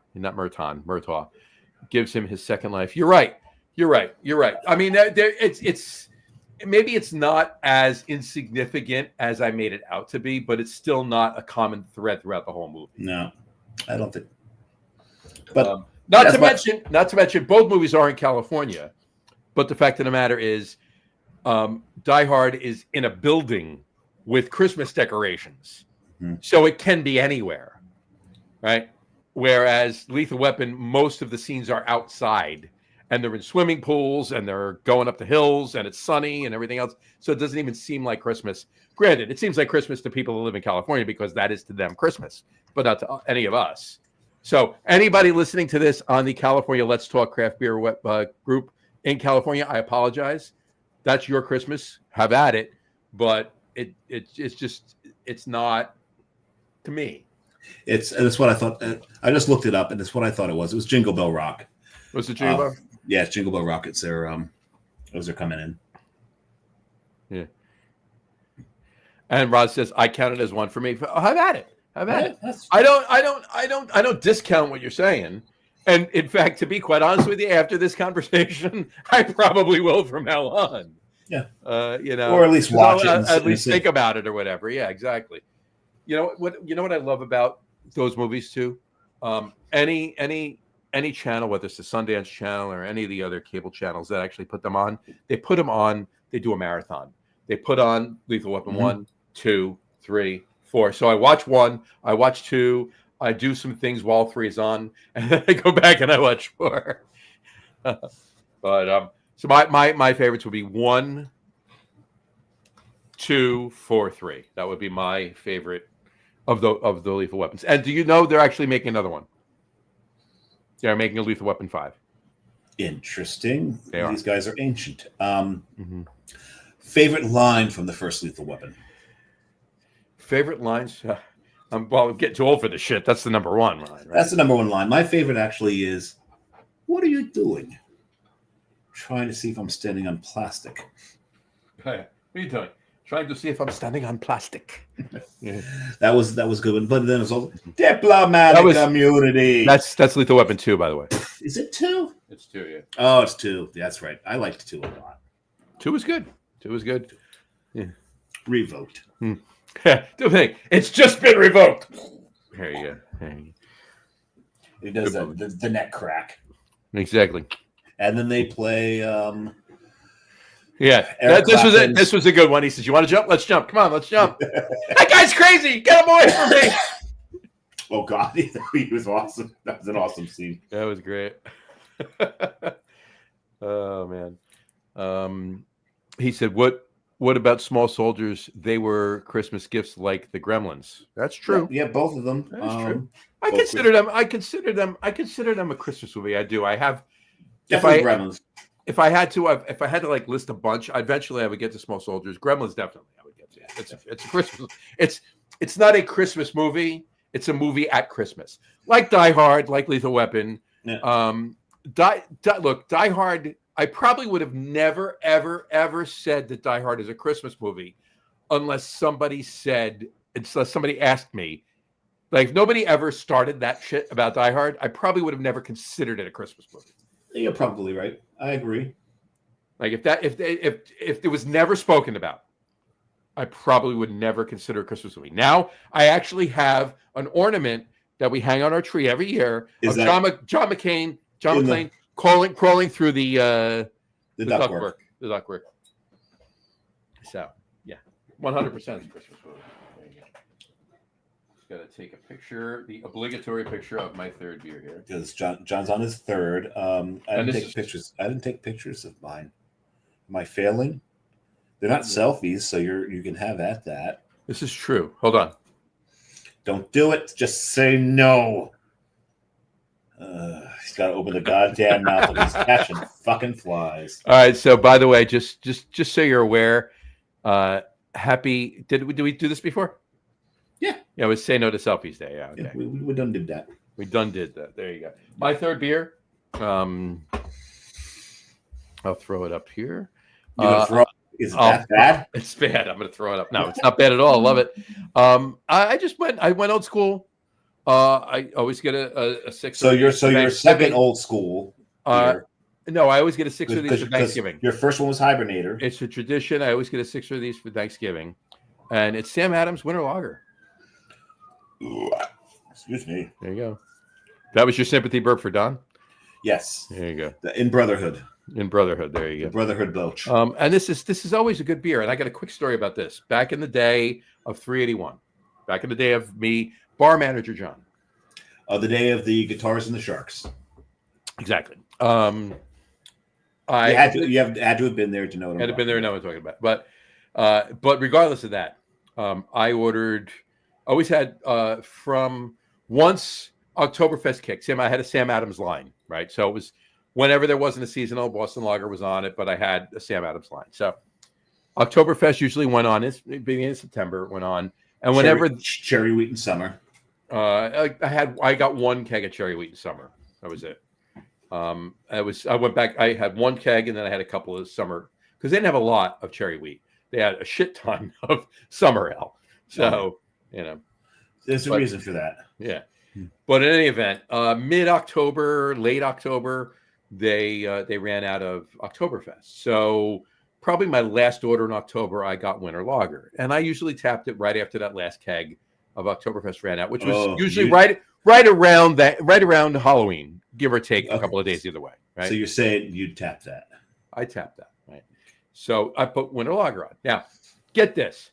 gives him his second life. You're right. I mean, it's maybe it's not as insignificant as I made it out to be, but it's still not a common thread throughout the whole movie. No, I don't think. But not to mention, both movies are in California. But the fact of the matter is, Die Hard is in a building with Christmas decorations, so it can be anywhere, right? Whereas Lethal Weapon, most of the scenes are outside. And they're in swimming pools, and they're going up the hills, and it's sunny and everything else. So it doesn't even seem like Christmas. Granted, it seems like Christmas to people who live in California because that is to them Christmas, but not to any of us. So anybody listening to this on the California Let's Talk Craft Beer group in California, I apologize. That's your Christmas. Have at it. But it's not to me. That's what I thought. I just looked it up, and it's what I thought it was. It was Jingle Bell Rock. Was it Jingle Bell? Yeah, it's Jingle Bell Rockets. Those are coming in. Yeah. And Rod says, I count it as one for me. Have at it. I don't discount what you're saying. And in fact, to be quite honest with you, after this conversation, I probably will from now on. Yeah. Or at least watch it. At least think about it or whatever. Yeah, exactly. You know what I love about those movies too? Any channel, whether it's the Sundance Channel or any of the other cable channels that actually put them on, they do a marathon. They put on Lethal Weapon 1, 2, 3, 4. So I watch 1, I watch 2, I do some things while 3 is on, and then I go back and I watch 4. But so my favorites would be 1, 2, 4, 3. That would be my favorite of the Lethal Weapons. And do you know they're actually making another one? They're making a Lethal Weapon 5. Interesting. These guys are ancient. Favorite line from the first Lethal Weapon? Favorite lines? I'm getting too old for this shit. That's the number one line, right? That's the number one line. My favorite actually is, what are you doing? Trying to see if I'm standing on plastic. Hey, what are you doing? Trying to see if I'm standing on plastic. Yeah. That was good. But then it's all diplomatic community. That's Lethal Weapon 2, by the way. Is it 2? It's 2, yeah. Oh, it's 2. That's right. I liked 2 a lot. 2 was good. 2 was good. Yeah. Revoked. The thing, it's just been revoked. There you go. It does the neck crack. Exactly. And then they play. This was a good one. He says, "You want to jump? Let's jump. Come on, let's jump." That guy's crazy. Get him away from me. Oh God, he was awesome. That was an awesome scene. That was great. Oh man. He said, What about Small Soldiers? They were Christmas gifts like the Gremlins. That's true. Yeah, both of them. That's true. I consider them a Christmas movie. I do. I have. Definitely Gremlins. If I had to like list a bunch, eventually I would get to Small Soldiers. Gremlins definitely I would get to. It's a Christmas. It's not a Christmas movie. It's a movie at Christmas, like Die Hard, like Lethal Weapon. Yeah. Die Hard. I probably would have never, ever, ever said that Die Hard is a Christmas movie unless somebody asked me. Like, if nobody ever started that shit about Die Hard, I probably would have never considered it a Christmas movie. You're probably right. I agree. Like, if it was never spoken about, I probably would never consider a Christmas movie. Now, I actually have an ornament that we hang on our tree every year of John McClane crawling through the The ductwork. The ductwork. So, yeah. 100% Christmas movie. There you go. Just got to take a picture, the obligatory picture of my third beer here. Because John's on his third. I didn't take pictures. I didn't take pictures of mine. Am I failing? They're not selfies, so you can have at that. This is true. Hold on. Don't do it. Just say no. He's got to open the goddamn mouth of his catching fucking flies. All right. So, by the way, just so you're aware, happy. Did we do this before? Yeah. Yeah. It was Say No to Selfies Day. Yeah. Okay. Yeah, we done did that. We done did that. There you go. My third beer. I'll throw it up here. You gonna throw? Is it that bad? It's bad. I'm going to throw it up. No, it's not bad at all. I love it. I went old school. I always get a six. So you're second old school. No, I always get a six of these for Thanksgiving. Your first one was Hibernator. It's a tradition. I always get a six of these for Thanksgiving, and it's Sam Adams Winter Lager. Excuse me. There you go. That was your sympathy burp for Don? Yes. There you go. In Brotherhood. In Brotherhood. There you go. The Brotherhood Belch. And this is always a good beer. And I got a quick story about this. Back in the day of 381, back in the day of me, bar manager John. The day of the Guitars and the Sharks. Exactly. You had to have been there to know what I'm talking about. But regardless of that, I always had from once Oktoberfest kicked. I had a Sam Adams line, right? So it was whenever there wasn't a seasonal, Boston Lager was on it, but I had a Sam Adams line. So Oktoberfest usually went on. It's beginning of September, went on, and whenever cherry wheat in summer. I got one keg of cherry wheat in summer. That was it. I went back. I had one keg, and then I had a couple of summer because they didn't have a lot of cherry wheat. They had a shit ton of summer ale. So there's a reason for that. Yeah. But in any event, mid-October, late October, they ran out of Oktoberfest. So probably my last order in October, I got Winter Lager, and I usually tapped it right after that last keg of Oktoberfest ran out, which was usually right around Halloween, give or take a couple of days either way. Right. So you're saying you tapped that? I tapped that. Right. So I put Winter Lager on. Now, get this: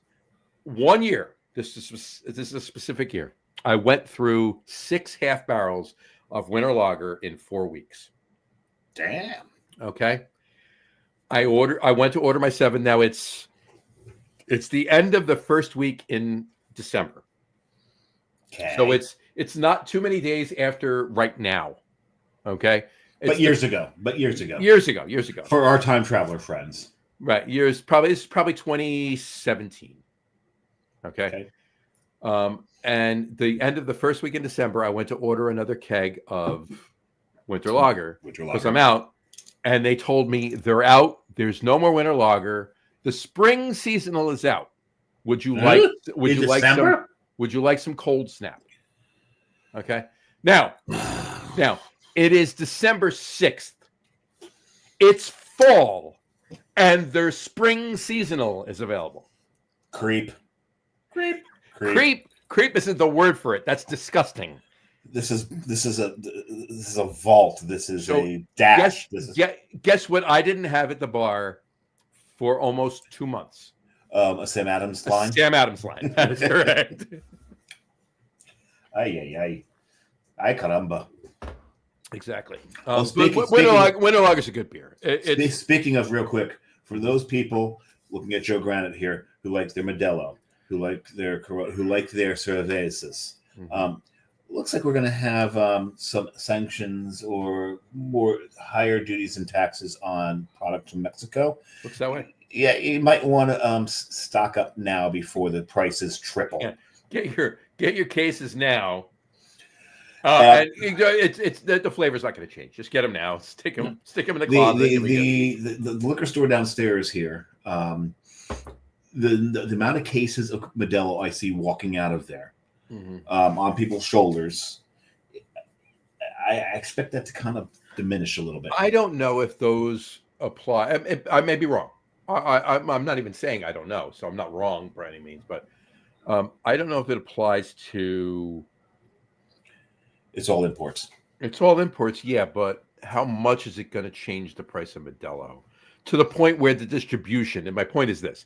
1 year. This is a specific year. I went through 6 half barrels of Winter Lager in 4 weeks. Damn. Okay. I went to order my 7. Now it's the end of the first week in December. Okay. So it's not too many days after right now. Okay. But years ago. Years ago. For our time traveler friends. Right. This is probably 2017. Okay. And the end of the first week in December, I went to order another keg of Winter Lager because I'm out, and they told me they're out. There's no more Winter Lager. The spring seasonal is out. Would you like some Cold Snap? Okay. Now it is December 6th. It's fall, and their spring seasonal is available. Creep isn't the word for it. That's disgusting. This is a vault. This is a dash. Guess what? I didn't have at the bar for almost 2 months. A Sam Adams line. Sam Adams line. That is correct. Ay caramba. Exactly. Winter Lager is a good beer. Speaking of, real quick, for those people looking at Joe Granite here who like their Modelo, who like their cervezas, looks like we're going to have some sanctions or more higher duties and taxes on products from Mexico. Looks that way. Yeah, you might want to stock up now before the prices triple. Yeah. Get your cases now. And it's the flavor's not going to change. Just get them now. Stick them in the closet. The liquor store downstairs here. The amount of cases of Modelo I see walking out of there on people's shoulders, I expect that to kind of diminish a little bit. I don't know if those apply. I may be wrong. I'm not even saying I don't know, so I'm not wrong by any means. But I don't know if it applies to. It's all imports. It's all imports, yeah. But how much is it going to change the price of Modelo to the point where the distribution, and my point is this,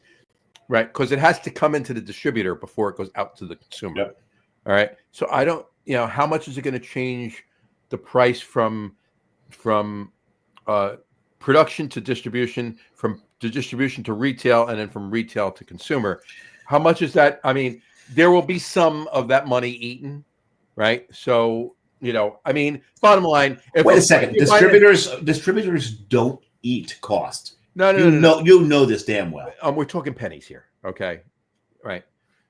right? Because it has to come into the distributor before it goes out to the consumer. Yep. All right. So I don't, how much is it going to change the price from production to distribution, from the distribution to retail, and then from retail to consumer? How much is that? I mean, there will be some of that money eaten, right? So, bottom line. Wait a second. Distributors don't eat cost. No. You know this damn well. We're talking pennies here. Okay. Right.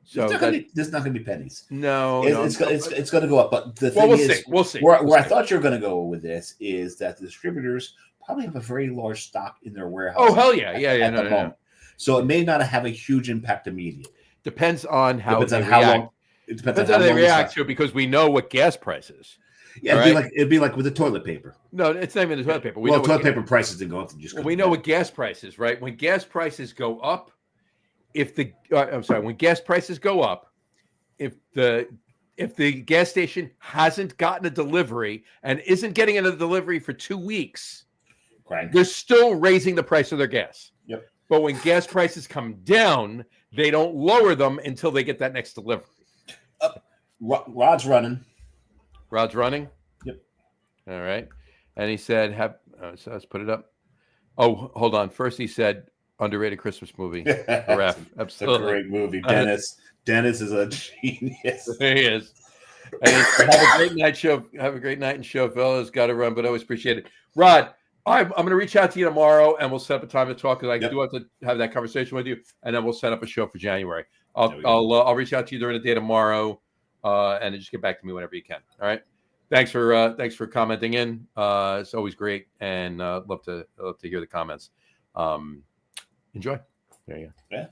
So there's not going to be pennies. No, it's going to go up. But the thing we'll see. Where I thought you were going to go with this is that the distributors probably have a very large stock in their warehouse. Oh, hell yeah. No. So it may not have a huge impact immediately. Depends on how they react. It depends on how they react to it, because we know what gas prices. Yeah, it'd be like with the toilet paper. No, it's not even the toilet paper. Toilet paper prices didn't go up. We know what gas prices, right? When gas prices go up, when gas prices go up, if the gas station hasn't gotten a delivery and isn't getting a delivery for 2 weeks, they're still raising the price of their gas. Yep. But when gas prices come down, they don't lower them until they get that next delivery. Rod's running. Rod's running? Yep. All right. And he said, so let's put it up. Oh, hold on. First he said, underrated Christmas movie. Ref. Absolutely. It's a great movie. Dennis is a genius. He is. And have a great night show. Have a great night and show, fellas. Got to run, but always appreciate it. Rod, I'm going to reach out to you tomorrow, and we'll set up a time to talk, because I do have to have that conversation with you, and then we'll set up a show for January. I'll reach out to you during the day tomorrow, and then just get back to me whenever you can. All right. Thanks for commenting in. It's always great, and love to hear the comments. Enjoy. There you go. Yeah.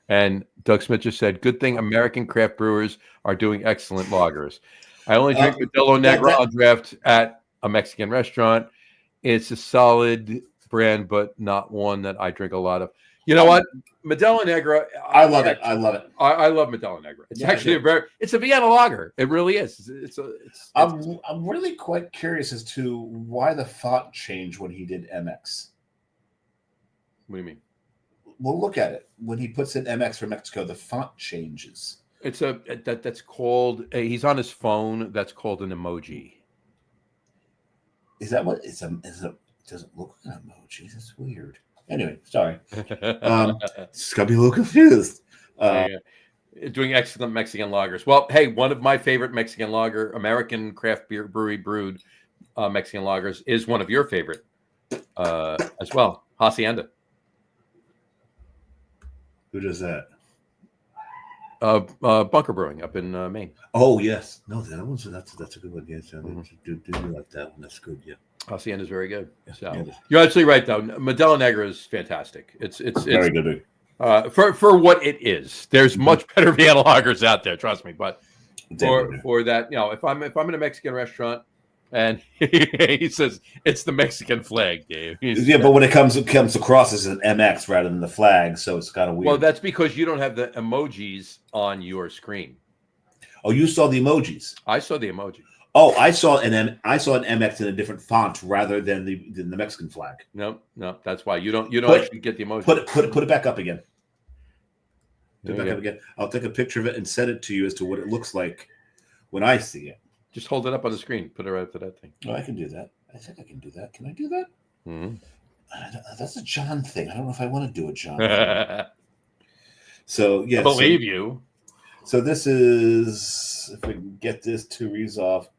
And Doug Smith just said, "Good thing American craft brewers are doing excellent lagers. I only drink Modelo Negra on draft at a Mexican restaurant. It's a solid brand, but not one that I drink a lot of." You know what? Modelo Negra. I love it. I love Modelo Negra. It's actually it's a Vienna lager. It really is. I'm really quite curious as to why the font changed when he did MX. What do you mean? Well, look at it. When he puts in MX for Mexico, the font changes. That's called. He's on his phone. That's called an emoji. Is that what it's a? It doesn't look like an emoji. That's weird. Anyway, sorry. It's gonna be a little confused. Doing excellent Mexican lagers. Well, hey, one of my favorite Mexican American craft beer brewery brewed Mexican lagers is one of your favorite as well, Hacienda. Who does that? Bunker Brewing up in Maine. Oh yes, no, that's a good one. Yes, do like that one. That's good. Yeah, Hacienda is very good. So you're absolutely right, though. Modelo Negra is fantastic. It's very good. For what it is. There's much better Vienna lagers out there, trust me. But for that, if I'm in a Mexican restaurant and he says it's the Mexican flag, Dave. But when it comes across as an MX rather than the flag, so it's kind of weird. Well, that's because you don't have the emojis on your screen. Oh, you saw the emojis. I saw the emoji. Oh, I saw an MX in a different font rather than the Mexican flag. No, that's why you don't actually get the emoji. Put it back up again. Put it back up again. I'll take a picture of it and send it to you as to what it looks like when I see it. Just hold it up on the screen. Put it right up to that thing. Oh, I can do that. I think I can do that. Can I do that? Mm-hmm. That's a John thing. I don't know if I want to do a John thing. So, yeah. I believe you. So this is, if we can get this to resolve,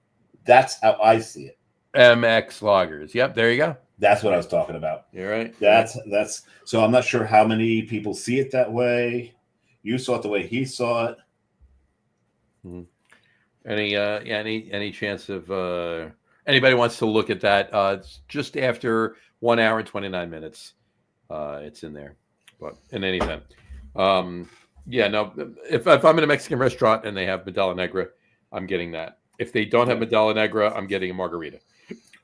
that's how I see it. MX Lagers. Yep, there you go. That's what I was talking about. You're right. That's so I'm not sure how many people see it that way. You saw it the way he saw it. Mm-hmm. Any chance of anybody wants to look at that? It's just after 1 hour and 29 minutes. It's in there, but in any event, if I'm in a Mexican restaurant and they have Modelo Negra, I'm getting that. If they don't have Modelo Negra, I'm getting a margarita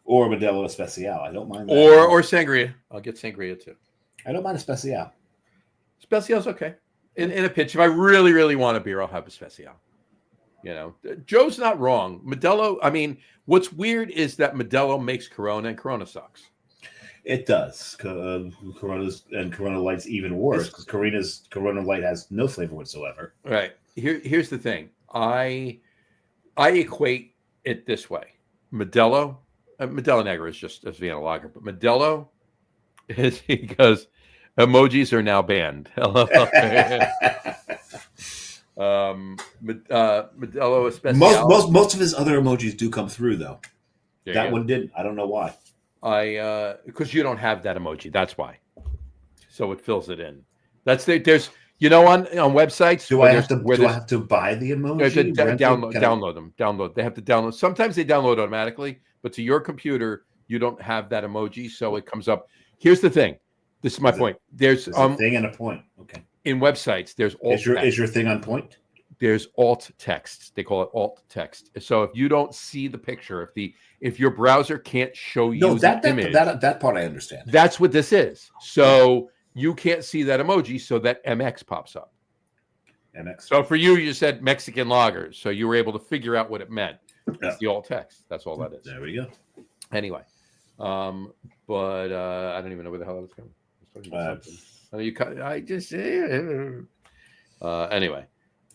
or Modelo Especial. I don't mind that. Or sangria. I'll get sangria too. I don't mind a Especial. Especial's okay. In a pinch, if I really, really want a beer, I'll have a Especial. You know, Joe's not wrong. Modelo. I mean, what's weird is that Modelo makes Corona, and Corona sucks. It does. Corona's and Corona Light's even worse because Corona Light has no flavor whatsoever. Right. Here's the thing. I equate it this way. Modelo Negra is just as Vienna Lager, but Modelo is because emojis are now banned. Modelo Especial. Most of his other emojis do come through though. That one didn't. I don't know why. Because you don't have that emoji. That's why. So it fills it in. There's on websites. Do I have to buy the emoji? Download them. They have to download. Sometimes they download automatically, but to your computer you don't have that emoji, so it comes up. Here's the thing. This is my point. There's a thing and a point. Okay. In websites, there's alt. Is your thing on point? There's alt text. They call it alt text. So if you don't see the picture, if your browser can't show you the image, that part I understand. That's what this is. So you can't see that emoji, so that MX pops up. MX. So for you, you said Mexican lagers, so you were able to figure out what it meant. It's the alt text. That's all that is. There we go. Anyway, but I don't even know where the hell I was going. Anyway,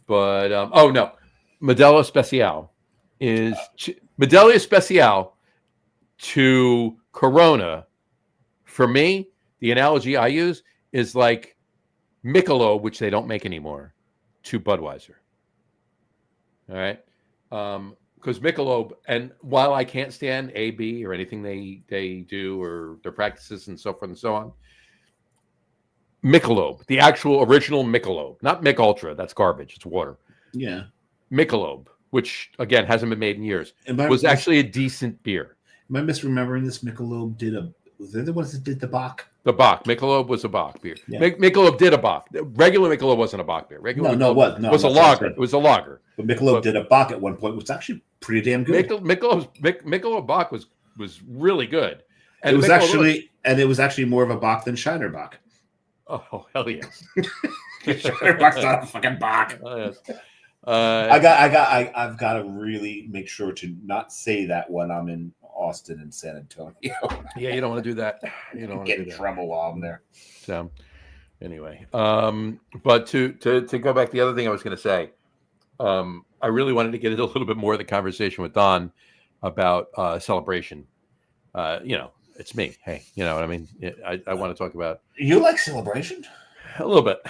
but no, Modelo Especial is Modelo Especial to Corona. For me, the analogy I use is like Michelob, which they don't make anymore, to Budweiser. All right, because Michelob, and while I can't stand AB or anything they do or their practices and so forth and so on, Michelob, the actual original Michelob, not Mich Ultra, that's garbage, it's water. Yeah. Michelob, which again hasn't been made in years, was actually a decent beer. Am I misremembering this? Michelob was they the ones that did the Bock? The Bock. Michelob was a Bock beer. Yeah. Michelob did a Bock. Regular Michelob wasn't a Bock beer. It was a lager. It was a lager. But Michelob did a Bock at one point, which was actually pretty damn good. Michelob Bock was really good. And it was actually more of a Bock than Shiner Bock. Oh hell yes! Shiner Bock's not a fucking Bock. Oh, yes. I've got to really make sure to not say that when I'm in Austin and San Antonio. Yeah, you don't want to do that. You don't want to get in trouble while I'm there. So, anyway, but to go back, the other thing I was going to say, I really wanted to get into a little bit more of the conversation with Don about celebration. It's me. Hey, you know what I mean? I want to talk about. You like celebration? A little bit.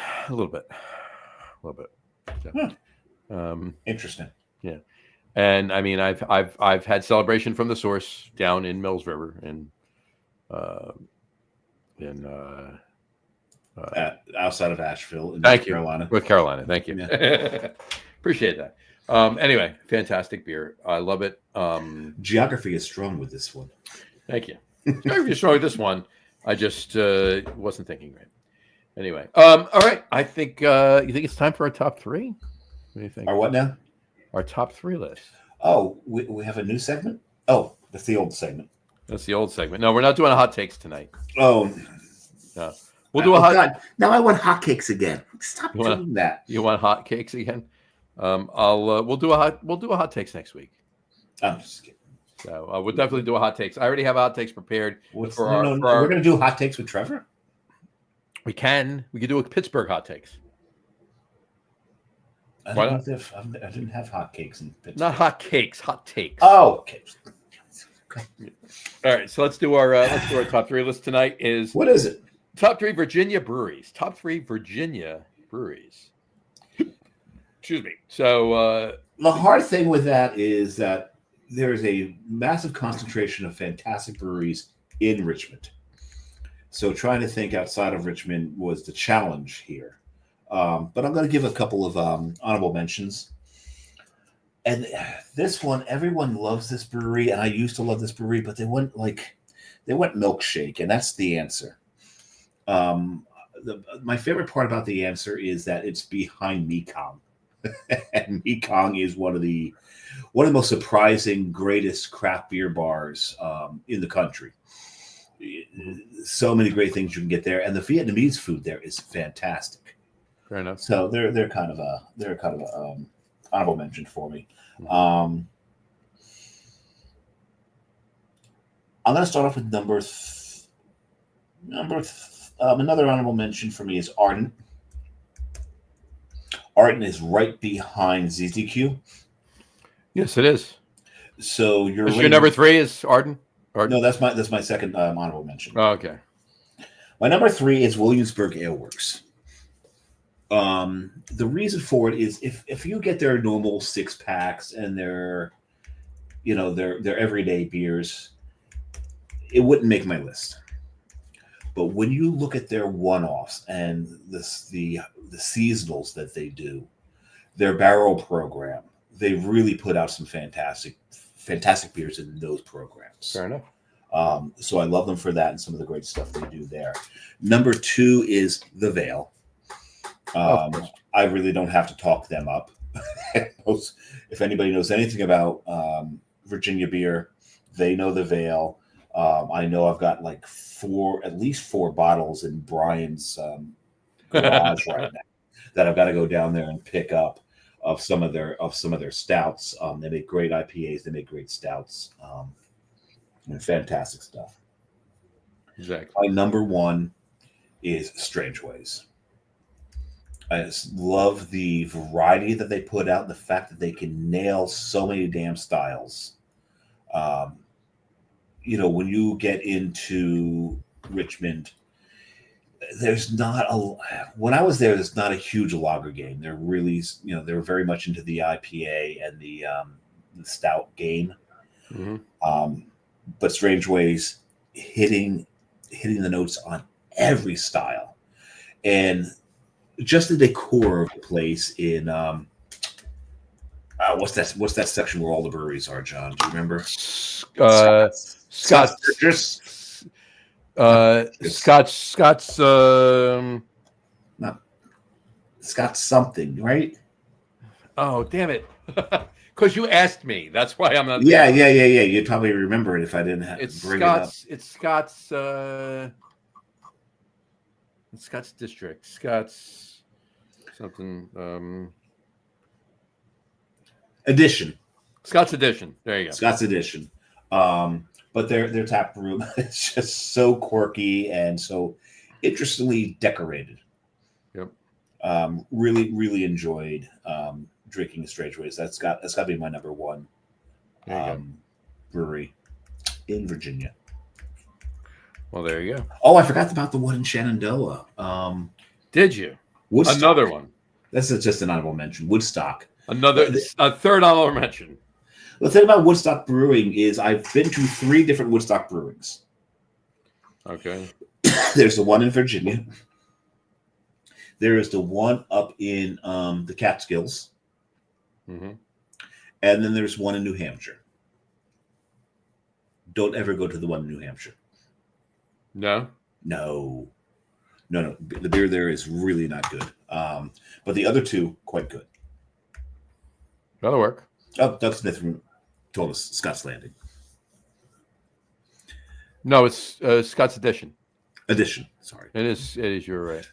So, interesting. Yeah. And I mean, I've had celebration from the source down in Mills River and outside of Asheville, in North Carolina. Thank you. Yeah. Appreciate that. Anyway, fantastic beer. I love it. Geography is strong with this one. Thank you. Geography is strong with this one. I just wasn't thinking right. Anyway, all right. I think you think it's time for our top three. What do you think? Our what now? Our top three list. Oh, we have a new segment? Oh, that's the old segment. That's the old segment. No, we're not doing hot takes tonight. Oh. No. We'll do a hot. God. Now I want hot cakes again. Stop doing that. You want hot cakes again? We'll do a hot takes next week. I'm just kidding. So we'll definitely do a hot takes. I already have hot takes prepared. We're going to do hot takes with Trevor? We could do a Pittsburgh hot takes. I didn't have hot cakes in Pittsburgh. Not hot cakes, hot takes. Oh, okay. All right, so let's do our top three list tonight. What is it? Top three Virginia breweries. Top three Virginia breweries. Excuse me. So the hard thing with that is that there is a massive concentration of fantastic breweries in Richmond. So trying to think outside of Richmond was the challenge here. But I'm going to give a couple of honorable mentions. And this one, everyone loves this brewery, and I used to love this brewery, but they went milkshake, and that's the answer. My favorite part about the answer is that it's behind Mekong. And Mekong is one of the most surprising, greatest craft beer bars in the country. So many great things you can get there, and the Vietnamese food there is fantastic. Fair enough. So they're kind of a honorable mention for me. Mhm. I'm going to start off with another honorable mention for me is Ardent. Ardent is right behind ZZQ. Yes, it is. So your number 3 is Arden? No, that's my second honorable mention. Oh, okay. My number 3 is Williamsburg Ale Works. The reason for it is if you get their normal 6-packs and their everyday beers, it wouldn't make my list. But when you look at their one-offs and the seasonals that they do, their barrel program, they really put out some fantastic beers in those programs. Fair enough. So I love them for that and some of the great stuff they do there. Number 2 is the Veil. I really don't have to talk them up. If anybody knows anything about Virginia beer, they know the Veil. I know I've got like at least 4 bottles in Brian's garage right now that I've got to go down there and pick up of some of their stouts. They make great IPAs. They make great stouts. And fantastic stuff. Exactly. My number 1 is Strange Ways. I just love the variety that they put out, the fact that they can nail so many damn styles. When you get into Richmond, there's not when I was there's not a huge lager game. They're really, they're very much into the IPA and the stout game. Mm-hmm. But Strange Ways hitting the notes on every style, and just the decor of the place in what's that section where all the breweries are, John? Do you remember? Scott's not Scott's something, right? Oh, damn it. Because you asked me. That's why I'm not. Yeah. You'd probably remember it if I didn't have it's bring Scott's, it up. It's Scott's. It's Scott's district. Scott's something. Edition. Scott's Edition. There you go. Scott's Edition. But their tap room is just so quirky and so interestingly decorated. Yep. Really, really enjoyed drinking Strange Ways. That's got to be my number 1 brewery in Virginia. Well, there you go. Oh, I forgot about the one in Shenandoah. Did you? Woodstock. Another one. That's just an honorable mention. Woodstock. A third honorable mention. The thing about Woodstock Brewing is I've been to 3 different Woodstock brewings. Okay. There's the one in Virginia. There is the one up in the Catskills. Mm-hmm. And then there's one in New Hampshire. Don't ever go to the one in New Hampshire. No? No. The beer there is really not good. But the other 2, quite good. That'll work. Oh, Doug Smith told us Scott's Landing. No, it's Scott's Edition. Sorry. It is. You're right.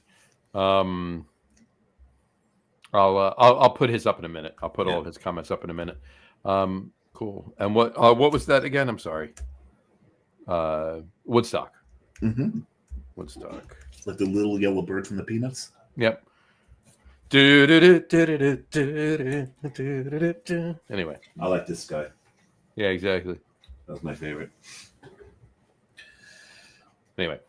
I'll put his up in a minute. I'll put all of his comments up in a minute. Cool. And what was that again? I'm sorry. Woodstock. Mm-hmm. Woodstock. Like the little yellow bird from the Peanuts. Yep. Anyway, I like this guy. Yeah, exactly. That was my favorite. Anyway,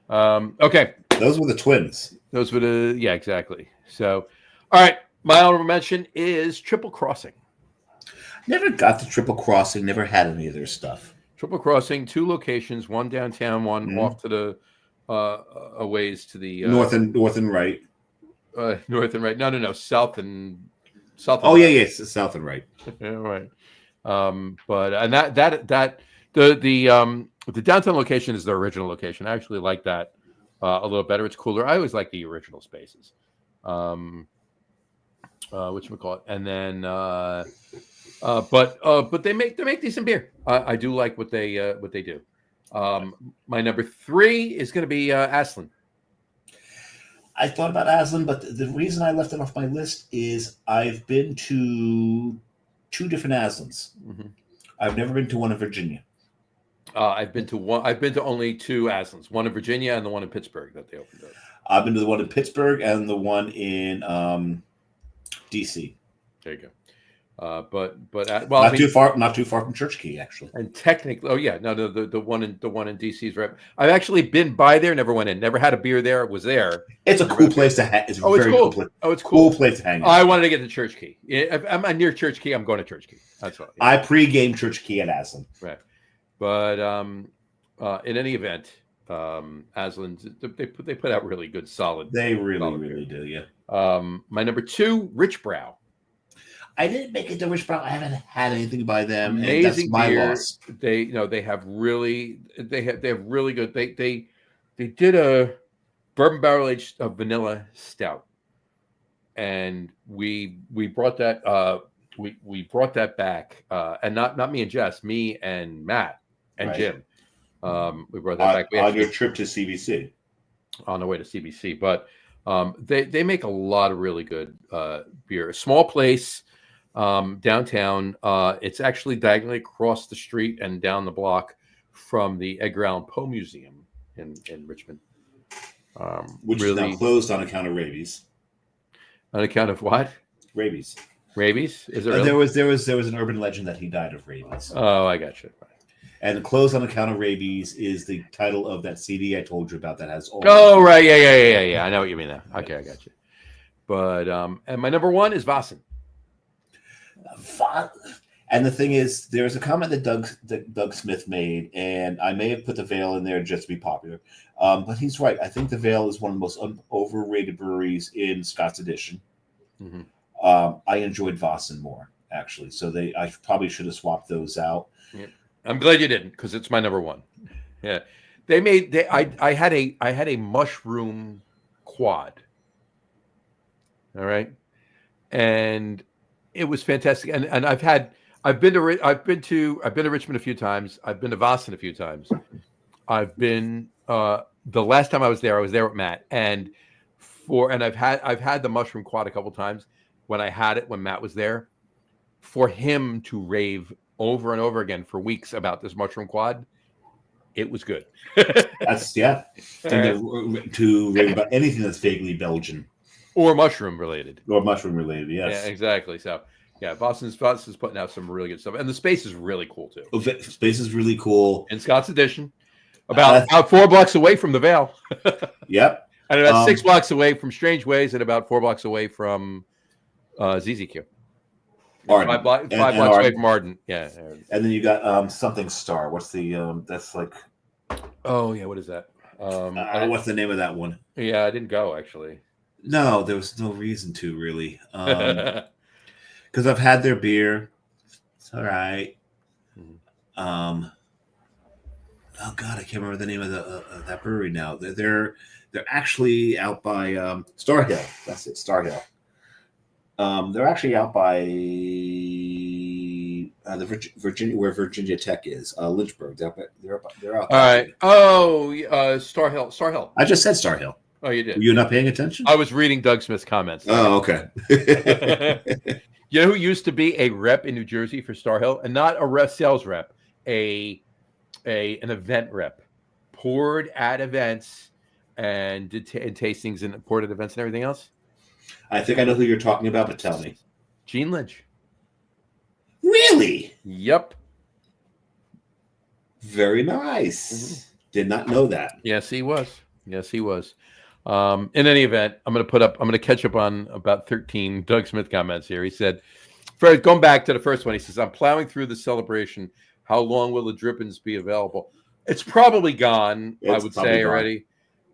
okay. Those were the twins. Exactly. So, all right. My honorable mention is Triple Crossing. Never got the Triple Crossing. Never had any of their stuff. Triple Crossing, 2 locations, one downtown, one off to the a ways to the north and right. North and right. No. South and oh, right. Yeah. South and right. Yeah, right. But and that the downtown location is the original location. I actually like that a little better. It's cooler. I always like the original spaces. Whatchamacallit. And then but they make decent beer. I do like what they do. My number 3 is going to be Aslan. I thought about Aslan, but the reason I left it off my list is I've been to 2 different Aslans. Mm-hmm. I've never been to one in Virginia. I've been to one. I've been to only 2 Aslans, one in Virginia and the one in Pittsburgh that they opened up. I've been to the one in Pittsburgh and the one in D.C. There you go. Well, not too far from Church Key, actually. And technically, the one in DC is right. I've actually been by there, never went in, never had a beer there. Was there? It's a cool place to hang. It's very cool. Place. It's cool. Cool place to hang. I wanted to get to Church Key. If I'm near Church Key, I'm going to Church Key. That's what. I pre-game Church Key at Aslan. Right, but in any event, Aslan they put out really good, solid. They really do. Yeah. My number 2, Rich Brow. I didn't make it to Rich Brow. I haven't had anything by them. Amazing and that's my beer. loss. They have really good. They did a bourbon barrel aged vanilla stout, and we brought that we brought that back, and not me and Jess, me and Matt and right. Jim. We brought that back on your trip to CBC. On the way to CBC, but they make a lot of really good beer. A small place. Downtown, it's actually diagonally across the street and down the block from the Edgar Allan Poe Museum in Richmond, which is now closed on account of rabies. On account of what? Rabies. Rabies? Is it really? There was an urban legend that he died of rabies. Oh, I got you. And closed on account of rabies is the title of that CD I told you about that has all. Oh, right, yeah. I know what you mean now. Okay, I got you. But and my number 1 is Vossen. And the thing is, there's a comment that Doug Smith made, and I may have put the Veil in there just to be popular, but he's right. I think the Veil is one of the most overrated breweries in Scott's Edition. Mm-hmm. I enjoyed Vossen more, actually, so I probably should have swapped those out. Yeah. I'm glad you didn't, because it's my number 1. Yeah, I had a mushroom quad. All right, and it was fantastic, and I've been to Richmond a few times. I've been to Vossen a few times. I've been the last time I was there with Matt, and I've had the mushroom quad a couple times. When Matt was there, for him to rave over and over again for weeks about this mushroom quad, it was good. That's and to rave about anything that's vaguely Belgian. Or mushroom related. Yes. Yeah, exactly. So, yeah, Boston's putting out some really good stuff. And the space is really cool, too. Space is really cool. In Scott's Edition. About 4 blocks away from the Veil. Yep. And about 6 blocks away from Strange Ways and about 4 blocks away from ZZQ. Arden. 5 blocks away from Arden. Yeah. And then you got something Star. What's the, that's like. Oh, yeah, what is that? What's the name of that one? Yeah, I didn't go, actually. No, there was no reason to, really. Because I've had their beer. It's all right. Oh God, I can't remember the name of that brewery now. They're actually out by Star Hill. That's it, Star Hill. They're actually out by the Virginia, where Virginia Tech is, Lynchburg. They're out. All right. Oh, Star Hill. Star Hill. I just said Star Hill. Oh, you did. Were you not paying attention? I was reading Doug Smith's comments. Oh, okay. You know who used to be a rep in New Jersey for Star Hill, and not a sales rep, an event rep, poured at events and did tastings and poured at events and everything else? I think I know who you're talking about, but tell me. Gene Lynch. Really? Yep. Very nice. Mm-hmm. Did not know that. Yes, he was. In any event, I'm going to catch up on about 13 Doug Smith comments here. He said, going back to the first one, he says, I'm plowing through the celebration. How long will the drippings be available? It's probably gone, I would say already,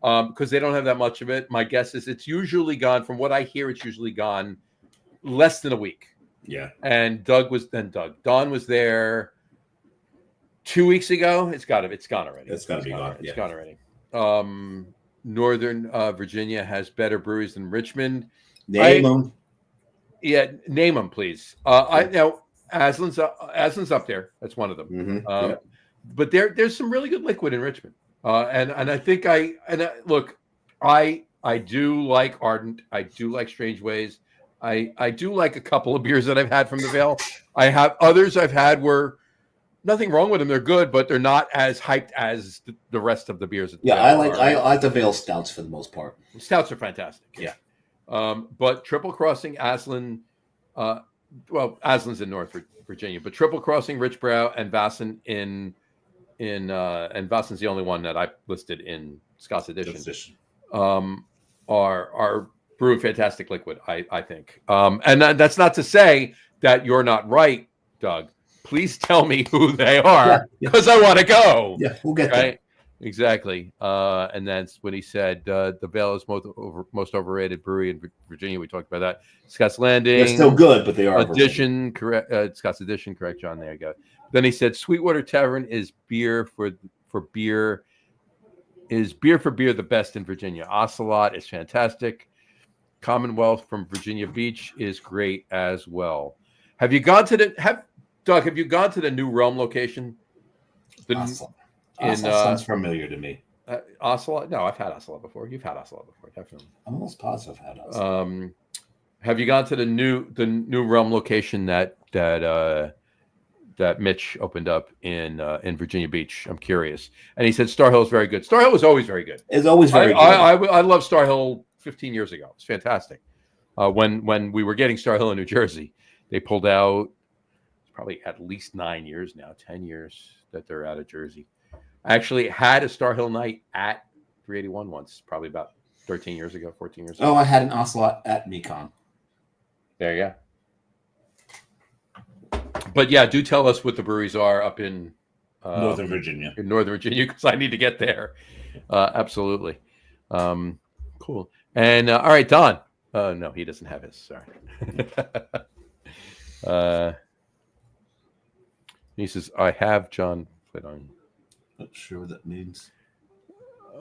because they don't have that much of it. My guess is it's usually gone. From what I hear, it's usually gone less than a week. Yeah. And Don was there 2 weeks ago. It's gone already. It's got to be gone. It's gone already. Northern Virginia has better breweries than Richmond. Name them. Yeah, name them, please. I know Aslan's up there. That's one of them. Mm-hmm. But there's some really good liquid in Richmond. And I think look, I I do like Ardent. I do like Strange Ways. I do like a couple of beers that I've had from the Veil. I have others I've had where nothing wrong with them. They're good, but they're not as hyped as the rest of the beers at the Yeah, Veil I like the Veil stouts for the most part. Stouts are fantastic. Yeah. But Triple Crossing, Aslan, Aslan's in North Virginia, but Triple Crossing, Rich Brow, and Vasson and Vasson's the only one that I listed in Scott's edition. Are brewing fantastic liquid, I think. And that's not to say that you're not right, Doug. Please tell me who they are, because I want to go. Yeah, we'll get there. Exactly. And that's when he said the Veil is most overrated brewery in Virginia. We talked about that. Scott's Landing. They're still good, but they are Edition, correct. Scott's Edition, correct, John. There you go. Then he said Sweetwater Tavern is beer for beer. Is beer for beer the best in Virginia? Ocelot is fantastic. Commonwealth from Virginia Beach is great as well. Have you gone to Doug? Have you gone to the New Realm location? Ocelot sounds familiar to me. Ocelot? No, I've had Ocelot before. You've had Ocelot before, definitely. I'm almost positive I've had Ocelot. Have you gone to the New Realm location that Mitch opened up in Virginia Beach? I'm curious. And he said Star Hill is very good. Star Hill is always very good. It's always very good. I love Star Hill 15 years ago. It's fantastic. When we were getting Star Hill in New Jersey, they pulled out probably at least 9 years now, 10 years that they're out of Jersey. I actually had a Star Hill night at 381 once, probably about 13 years ago, 14 years ago. Oh, I had an Ocelot at Mekon. There you go. But yeah, do tell us what the breweries are up in Northern Virginia. In Northern Virginia, because I need to get there. Absolutely. Cool. And all right, Don. No, he doesn't have his. Sorry. He says, I have John put on. Not sure what that means.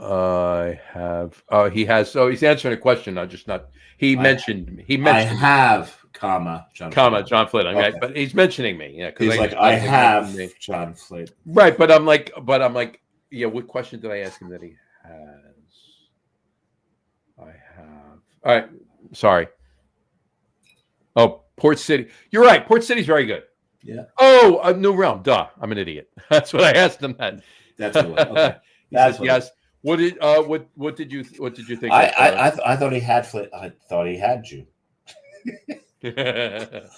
I have. Oh, he has. So he's answering a question. I'm just not. He mentioned me. He mentioned. I have, John. John Flynn. Okay. But he's mentioning me. Yeah. He's I have John Flynn. Right, but I'm like, yeah. What question did I ask him that he has? I have. All right. Sorry. Oh, Port City. You're right. Port City's very good. Yeah. Oh, New Realm. Duh. I'm an idiot. That's what I asked him. That. That's what. Okay. That's yes. What did you think? I thought he had Flint. I thought he had you. It's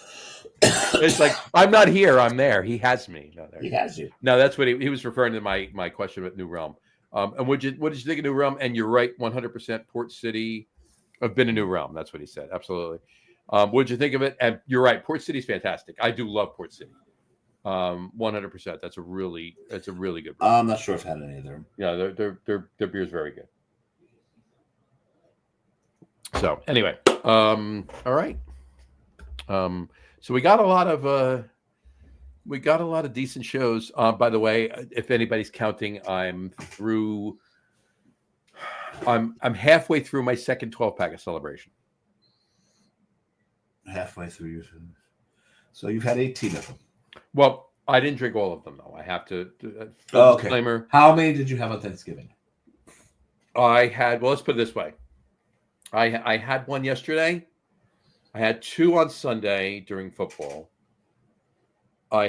like I'm not here. I'm there. He has me. No, he has you. No, that's what he was referring to my question with New Realm. And what did you think of New Realm? And you're right, 100%. Port City. I've been to New Realm. That's what he said. Absolutely. What did you think of it? And you're right. Port City's fantastic. I do love Port City. 100%. That's a really good beer. I'm not sure if I've had any of them. Yeah, their beer is very good. So anyway, all right. So we got a lot of decent shows. By the way, if anybody's counting, I'm halfway through my second 12-pack of Celebration. Halfway through so you've had 18 of them. Well, I didn't drink all of them though. I have to. Okay. Disclaimer. How many did you have on Thanksgiving? I had. Well, let's put it this way. I had one yesterday. I had two on Sunday during football. I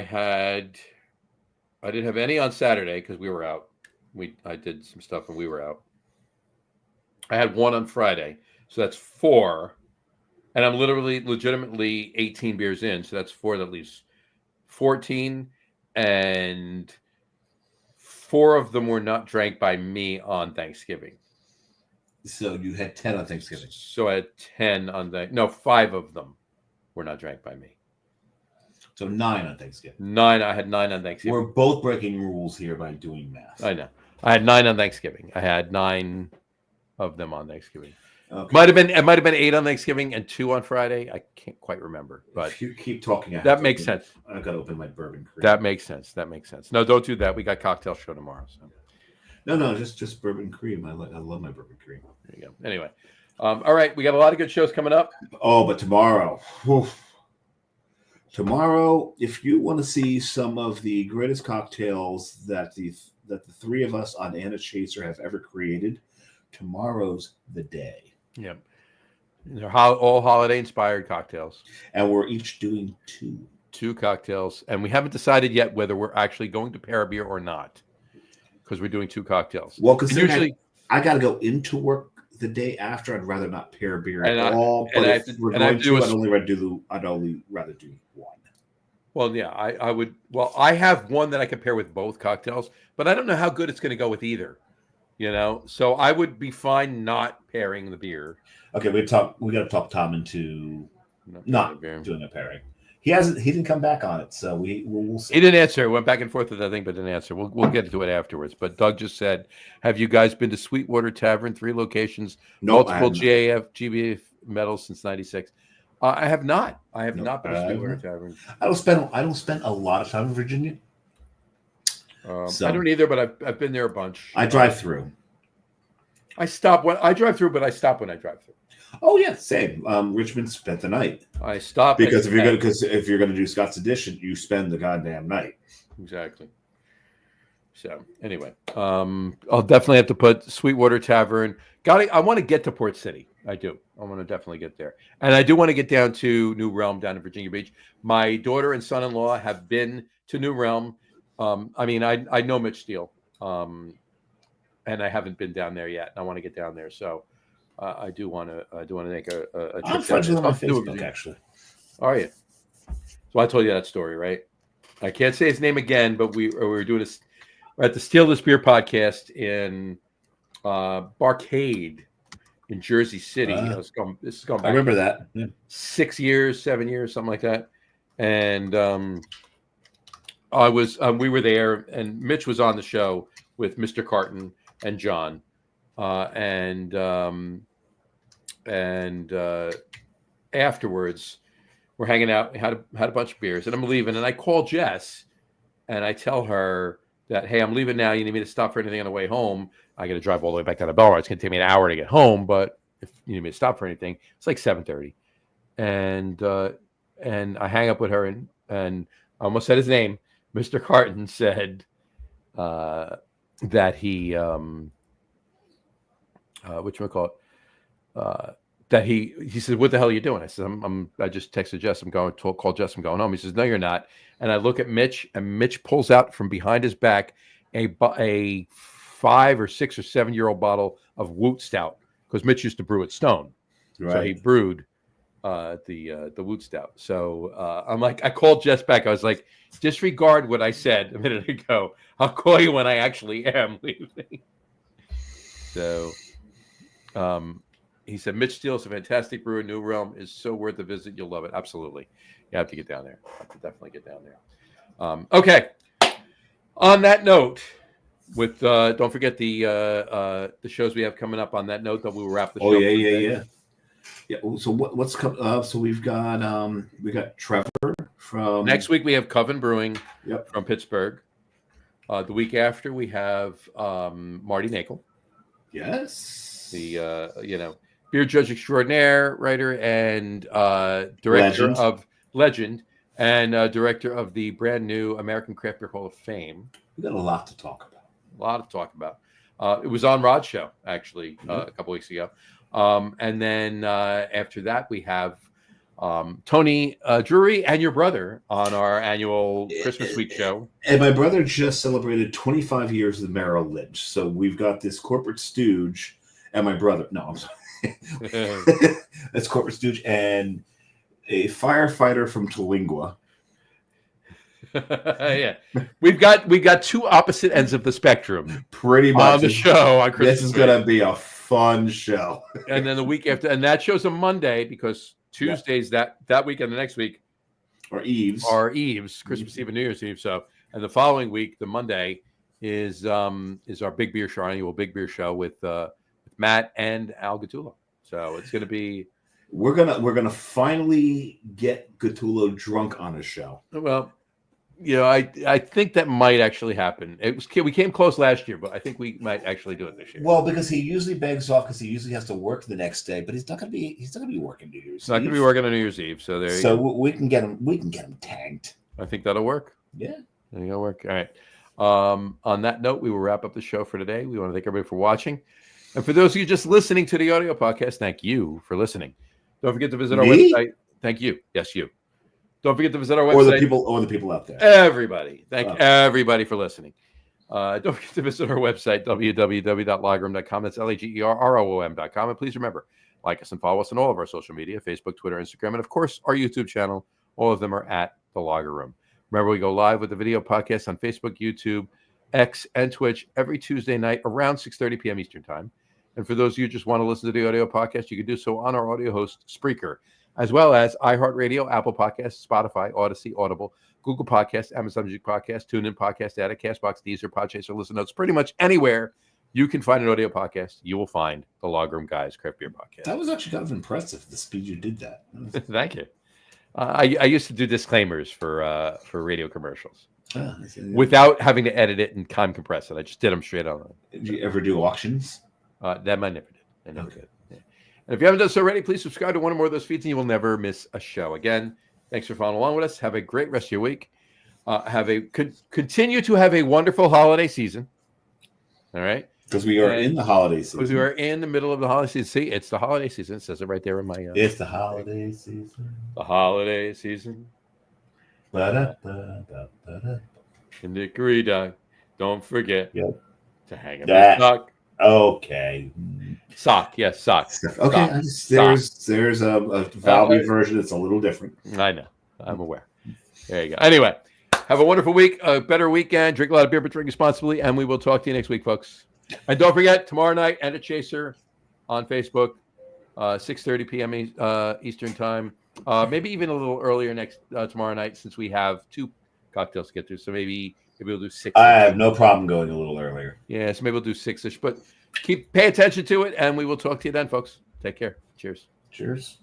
didn't have any on Saturday because we were out. I did some stuff and we were out. I had one on Friday, so that's 4. And I'm legitimately 18 beers in, so that's 4. That leaves 14, and 4 of them were not drank by me on Thanksgiving. So you had 10 on Thanksgiving. So I had 10 on 5 of them were not drank by me. So 9 on Thanksgiving. 9. I had 9 on Thanksgiving. We're both breaking rules here by doing math. I know. I had 9 on Thanksgiving. I had 9 of them on Thanksgiving. Okay. It might have been 8 on Thanksgiving and 2 on Friday. I can't quite remember, but if you keep talking. That makes sense. I've got to open my bourbon cream. That makes sense. No, don't do that. We got cocktail show tomorrow. So. No, just bourbon cream. I love my bourbon cream. There you go. Anyway, all right, we got a lot of good shows coming up. Oh, but tomorrow, if you want to see some of the greatest cocktails that the 3 of us on Anna Chaser have ever created, tomorrow's the day. Yeah. They're all holiday inspired cocktails. And we're each doing two cocktails. And we haven't decided yet whether we're actually going to pair a beer or not, because we're doing 2 cocktails. Well, because usually I got to go into work the day after. I'd rather not pair a beer at all. But if we're going to, I'd only rather do one. Well, yeah, I would. Well, I have one that I can pair with both cocktails, but I don't know how good it's going to go with either. So I would be fine not pairing the beer. Okay, we got to talk Tom into not doing a pairing. He didn't come back on it, so we'll see. He didn't answer. Went back and forth with that thing, but didn't answer. We'll get to it afterwards. But Doug just said, "Have you guys been to Sweetwater Tavern? 3 locations, multiple GBF medals since '96." I have not. I have not been to Sweetwater Tavern. I don't spend a lot of time in Virginia. I don't either, but I've been there a bunch. I drive through. I stop when I drive through, but I stop when I drive through. Oh yeah, same. Richmond spent the night. I stopped because if you're gonna do Scott's Edition, you spend the goddamn night. Exactly. So anyway, I'll definitely have to put Sweetwater Tavern. I want to get to Port City. I do. I want to definitely get there, and I do want to get down to New Realm down in Virginia Beach. My daughter and son-in-law have been to New Realm. I know Mitch Steele, and I haven't been down there yet. I want to get down there, so. I do want to make a trip. I'm friends with him on Facebook, actually. Are you? So I told you that story, right? I can't say his name again, but we were doing this at the Steal This Beer podcast in Barcade in Jersey City. This is going back. I remember that. Yeah. 6 years, 7 years, something like that. And we were there, and Mitch was on the show with Mr. Carton and John. And afterwards we're hanging out, had a bunch of beers, and I'm leaving, and I call Jess and I tell her that, hey, I'm leaving now. You need me to stop for anything on the way home? I got to drive all the way back down to Belmar. It's going to take me an hour to get home, but if you need me to stop for anything, it's like 7:30. And I hang up with her, and I almost said his name. Mr. Carton said that he that he said, "What the hell are you doing?" I said, I just texted Jess. Call Jess. I'm going home. He says, "No, you're not." And I look at Mitch, and Mitch pulls out from behind his back a 5 or 6 or 7 year old bottle of Woot Stout, because Mitch used to brew at Stone, right. So he brewed the Woot Stout. So I'm like, I called Jess back. I was like, disregard what I said a minute ago. I'll call you when I actually am leaving. So. He said, Mitch Steele is a fantastic brewer. New Realm is so worth a visit. You'll love it. Absolutely. You have to get down there. Definitely get down there. Okay. On that note, with don't forget the shows we have coming up. On that note, that we will wrap the show. Oh yeah. So what's coming? So we got Trevor from next week. We have Coven Brewing. Yep. From Pittsburgh. The week after we have Marty Nakel. Yes. The beer judge extraordinaire, writer, and director of Legend, and director of the brand new American Craft Beer Hall of Fame. We got a lot to talk about. It was on Rod's show actually a couple weeks ago, and then after that we have Tony Drury and your brother on our annual Christmas week show. And my brother just celebrated 25 years of Merrill Lynch, so we've got this corporate stooge. And my brother, no, I'm sorry. That's corporate stooge and a firefighter from Tolingua. Yeah, we've got 2 opposite ends of the spectrum, pretty much on the show on Christmas. This is going to be a fun show. And then the week after, and that show's a Monday because Tuesdays that week and the next week are Eves, Christmas Eve and New Year's Eve. So, and the following week, the Monday is our big beer show, our annual big beer show with Matt and Al Gattulo. So it's going to be. We're gonna finally get Gattulo drunk on a show. Well, I think that might actually happen. We came close last year, but I think we might actually do it this year. Well, because he usually begs off because he usually has to work the next day, but he's not gonna be working New Year's Eve. He's not gonna be working on New Year's Eve. So there. So we can get him tanked. I think that'll work. Yeah, there you go. Work. All right. On that note, we will wrap up the show for today. We want to thank everybody for watching. And for those of you just listening to the audio podcast, thank you for listening. Don't forget to visit our Me? website. Thank you. Yes, you. Don't forget to visit our website. Or the people out there. Everybody. Thank everybody for listening. Don't forget to visit our website, www.lageroom.com. That's LAGERROOM.com. And please remember, like us and follow us on all of our social media, Facebook, Twitter, Instagram, and of course, our YouTube channel. All of them are at The Lager Room. Remember, we go live with the video podcast on Facebook, YouTube, X, and Twitch every Tuesday night around 6:30 p.m. Eastern Time. And for those of you who just want to listen to the audio podcast, you can do so on our audio host, Spreaker, as well as iHeartRadio, Apple Podcasts, Spotify, Odyssey, Audible, Google Podcasts, Amazon Music Podcasts, TuneIn Podcast, Addict, CastBox, Deezer, Podchaser, Listen Notes. Pretty much anywhere you can find an audio podcast, you will find the Lager Room Guys Craft Beer Podcast. That was actually kind of impressive, the speed you did that. Thank you. I used to do disclaimers for radio commercials without having to edit it and time compress it. I just did them straight on. Did you ever do auctions? That I never did. I never did. Yeah. And if you haven't done so already, please subscribe to one or more of those feeds and you will never miss a show. Again, thanks for following along with us. Have a great rest of your week. Continue to have a wonderful holiday season. All right. Because we are in the holiday season. Because we are in the middle of the holiday season. See, it's the holiday season. It says it right there in my. It's the holiday season. The holiday season. And Hickory Dock. Don't forget to hang up your sock. Okay. Sock. Yes, sock. Okay. There's a Valby version that's a little different. I know. I'm aware. There you go. Anyway, have a wonderful week, a better weekend. Drink a lot of beer, but drink responsibly. And we will talk to you next week, folks. And don't forget, tomorrow night, Enter Chaser on Facebook, 6:30 p.m. Eastern Time. Maybe even a little earlier tomorrow night, since we have 2 cocktails to get through. So maybe we'll do 6. I have no problem going a little earlier. Yeah, so maybe we'll do 6-ish. But pay attention to it, and we will talk to you then, folks. Take care. Cheers. Cheers.